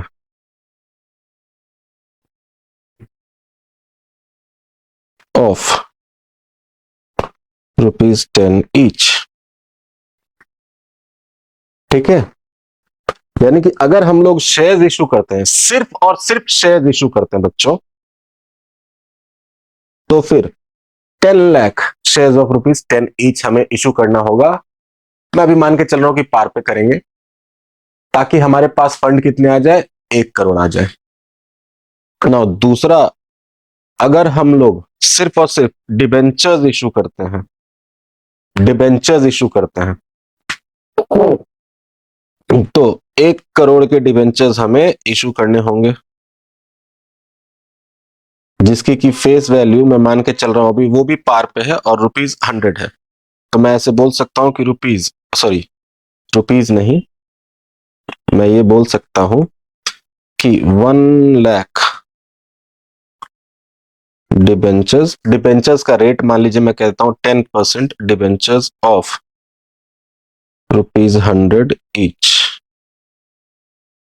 ऑफ ₹10 ईच, ठीक है। यानी कि अगर हम लोग शेयर्स इशू करते हैं, सिर्फ और सिर्फ शेयर्स इशू करते हैं बच्चों, तो फिर 10 लाख शेयर्स ऑफ ₹10 ईच हमें इशू करना होगा। मैं अभी मान के चल रहा हूं कि पार पे करेंगे, ताकि हमारे पास फंड कितने आ जाए, 1 करोड़ आ जाए ना। दूसरा, अगर हम लोग सिर्फ और सिर्फ डिबेंचर्स इशू करते हैं, डिबेंचर्स इशू करते हैं, तो 1 करोड़ के डिबेंचर्स हमें इशू करने होंगे, जिसकी की फेस वैल्यू मैं मान के चल रहा हूं अभी वो भी पार पे है और ₹100 है। तो मैं ऐसे बोल सकता हूं कि रुपीज नहीं, मैं ये बोल सकता हूं कि 1 लाख डिबेंचर्स का रेट मान लीजिए मैं कहता हूं 10% डिबेंचर्स ऑफ ₹100 ईच,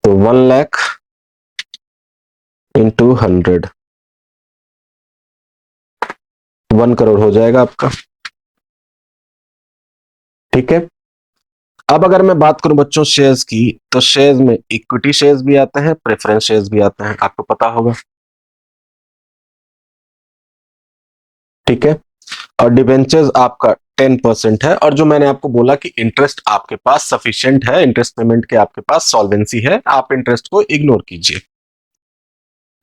तो 1 लाख इंटू 100, 1 करोड़ हो जाएगा आपका, ठीक है। अब अगर मैं बात करूं बच्चों शेयर्स की, तो शेयर्स में इक्विटी शेयर्स भी आते हैं, प्रेफरेंस शेयर्स भी आते हैं, आपको पता होगा, ठीक है। और डिबेंचर्स आपका 10% है, और जो मैंने आपको बोला कि इंटरेस्ट आपके पास सफिशिएंट है, इंटरेस्ट पेमेंट के आपके पास सॉल्वेंसी है, आप इंटरेस्ट को इग्नोर कीजिए।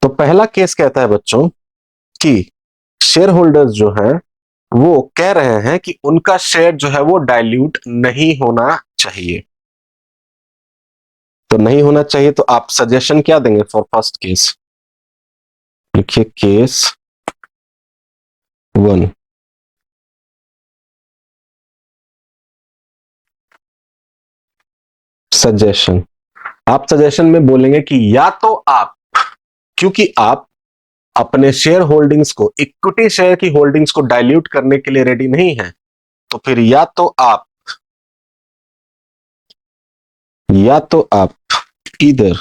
तो पहला केस कहता है बच्चों कि शेयर होल्डर्स जो हैं वो कह रहे हैं कि उनका शेयर जो है वो डाइल्यूट नहीं होना चाहिए। तो नहीं होना चाहिए, तो आप सजेशन क्या देंगे फॉर फर्स्ट केस? लिखिए केस 1। सजेशन, आप सजेशन में बोलेंगे कि या तो आप, क्योंकि आप अपने शेयर होल्डिंग्स को, इक्विटी शेयर की होल्डिंग्स को डाइल्यूट करने के लिए रेडी नहीं है, तो फिर या तो आप इधर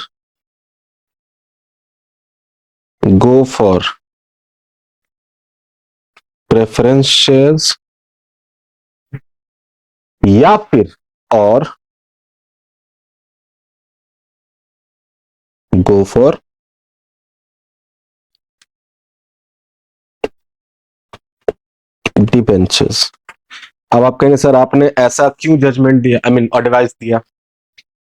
गो फॉर प्रेफरेंस शेयर्स या फिर और गो फॉर डिबेंचर्स। अब आप कहेंगे सर आपने ऐसा क्यों जजमेंट दिया, आई मीन एडवाइस दिया?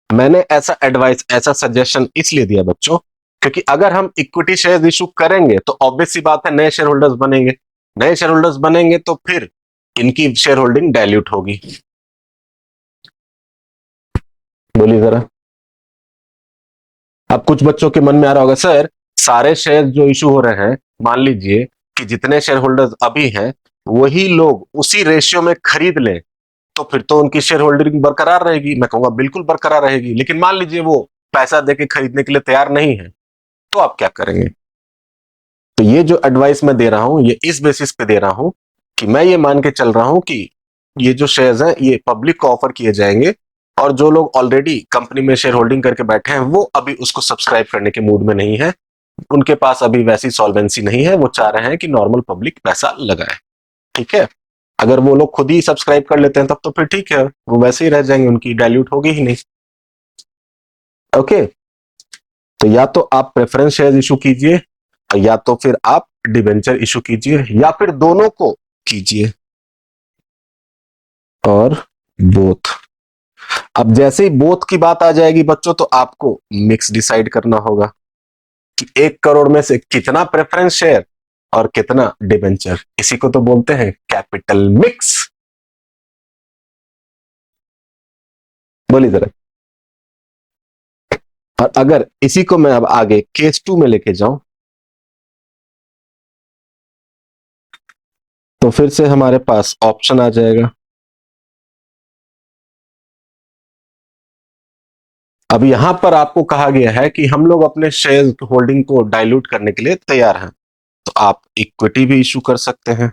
मैंने ऐसा एडवाइस, ऐसा सजेशन इसलिए दिया बच्चों, क्योंकि अगर हम इक्विटी शेयर इशू करेंगे तो ऑब्वियस सी बात है नए शेयर होल्डर्स बनेंगे। नए शेयर होल्डर्स बनेंगे तो फिर इनकी शेयर होल्डिंग डाइल्यूट होगी। बोलिए जरा। अब कुछ बच्चों के मन में आ रहा होगा सर सारे शेयर जो इशू हो रहे हैं, मान लीजिए कि जितने शेयर होल्डर्स अभी हैं वही लोग उसी रेशियो में खरीद लें तो फिर तो उनकी शेयर होल्डिंग बरकरार रहेगी। मैं कहूंगा बिल्कुल बरकरार रहेगी, लेकिन मान लीजिए वो पैसा देके खरीदने के लिए तैयार नहीं है, तो आप क्या करेंगे? तो ये जो एडवाइस मैं दे रहा हूं ये इस बेसिस पे दे रहा हूं कि मैं ये मान के चल रहा हूं कि ये जो शेयर्स हैं ये पब्लिक को ऑफर किए जाएंगे और जो लोग ऑलरेडी कंपनी में शेयर होल्डिंग करके बैठे हैं वो अभी उसको सब्सक्राइब करने के मूड में नहीं है, उनके पास अभी वैसी सॉल्वेंसी नहीं है, वो चाह रहे हैं कि नॉर्मल पब्लिक पैसा लगाए। ठीक है, अगर वो लोग खुद ही सब्सक्राइब कर लेते हैं तब तो फिर ठीक है, वो वैसे ही रह जाएंगे, उनकी डाइल्यूट होगी ही नहीं। ओके, तो या तो आप प्रेफरेंस शेयर इशू कीजिए या तो फिर आप डिबेंचर इशू कीजिए या फिर दोनों को कीजिए, और बोथ। अब जैसे ही बोथ की बात आ जाएगी बच्चों तो आपको मिक्स डिसाइड करना होगा कि 1 करोड़ में से कितना प्रेफरेंस शेयर और कितना डिबेंचर। इसी को तो बोलते हैं कैपिटल मिक्स। बोलिए जरा। और अगर इसी को मैं अब आगे केस 2 में लेके जाऊं तो फिर से हमारे पास ऑप्शन आ जाएगा। अब यहां पर आपको कहा गया है कि हम लोग अपने शेयर होल्डिंग को डाइल्यूट करने के लिए तैयार हैं, तो आप इक्विटी भी इशू कर सकते हैं,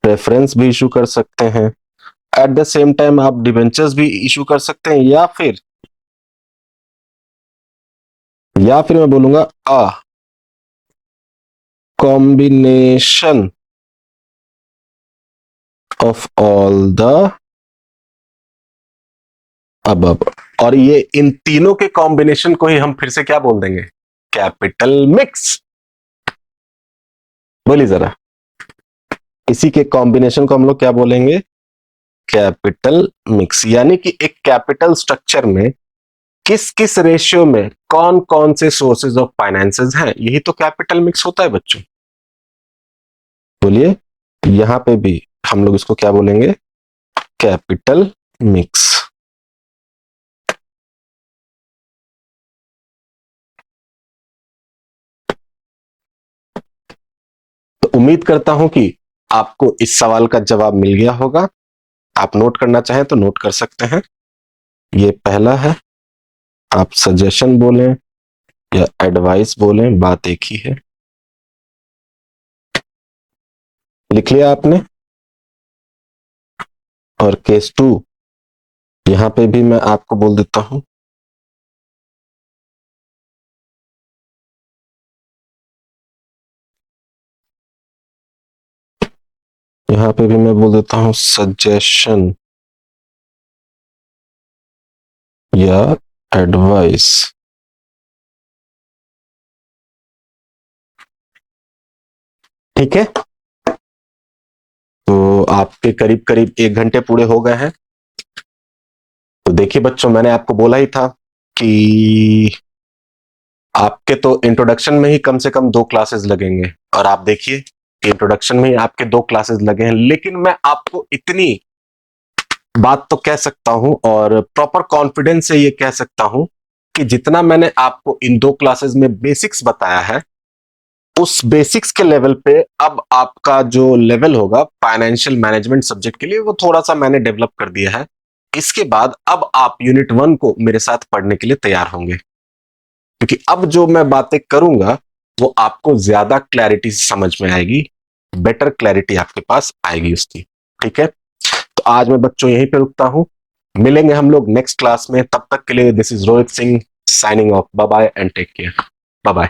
प्रेफरेंस भी इशू कर सकते हैं, एट द सेम टाइम आप डिबेंचर्स भी इशू कर सकते हैं, या फिर मैं बोलूंगा a combination of all the above. और ये इन तीनों के कॉम्बिनेशन को ही हम फिर से क्या बोल देंगे? Capital mix. बोलिए जरा। इसी के कॉम्बिनेशन को हम लोग क्या बोलेंगे? Capital mix. यानी कि एक कैपिटल स्ट्रक्चर में किस किस रेशियो में कौन कौन से सोर्सेज ऑफ फाइनेंसेस हैं, यही तो कैपिटल मिक्स होता है बच्चों। बोलिए। यहां पे भी हम लोग इसको क्या बोलेंगे? Capital mix. तो उम्मीद करता हूं कि आपको इस सवाल का जवाब मिल गया होगा। आप नोट करना चाहें तो नोट कर सकते हैं। ये पहला है, आप सजेशन बोलें या एडवाइस बोलें, बात एक ही है। लिख लिया आपने? और केस 2 यहां पे भी मैं आपको बोल देता हूं। यहां पे भी मैं बोल देता हूं सजेशन या एडवाइस। ठीक है, तो आपके करीब करीब 1 घंटे पूरे हो गए हैं। तो देखिए बच्चों, मैंने आपको बोला ही था कि आपके तो इंट्रोडक्शन में ही कम से कम 2 क्लासेस लगेंगे, और आप देखिए इंट्रोडक्शन में ही आपके 2 क्लासेस लगे हैं, लेकिन मैं आपको इतनी बात तो कह सकता हूं और प्रॉपर कॉन्फिडेंस से ये कह सकता हूं कि जितना मैंने आपको इन 2 क्लासेस में बेसिक्स बताया है, उस बेसिक्स के लेवल पे अब आपका जो लेवल होगा फाइनेंशियल मैनेजमेंट सब्जेक्ट के लिए, वो थोड़ा सा मैंने डेवलप कर दिया है। इसके बाद अब आप यूनिट 1 को मेरे साथ पढ़ने के लिए तैयार होंगे, क्योंकि अब जो मैं बातें करूंगा वो आपको ज्यादा क्लैरिटी से समझ में आएगी, बेटर क्लैरिटी आपके पास आएगी उसकी। ठीक है, तो आज मैं बच्चों यहीं पे रुकता हूं, मिलेंगे हम लोग नेक्स्ट क्लास में। तब तक के लिए this is Rohit Singh signing off. Bye bye and take care. Bye bye.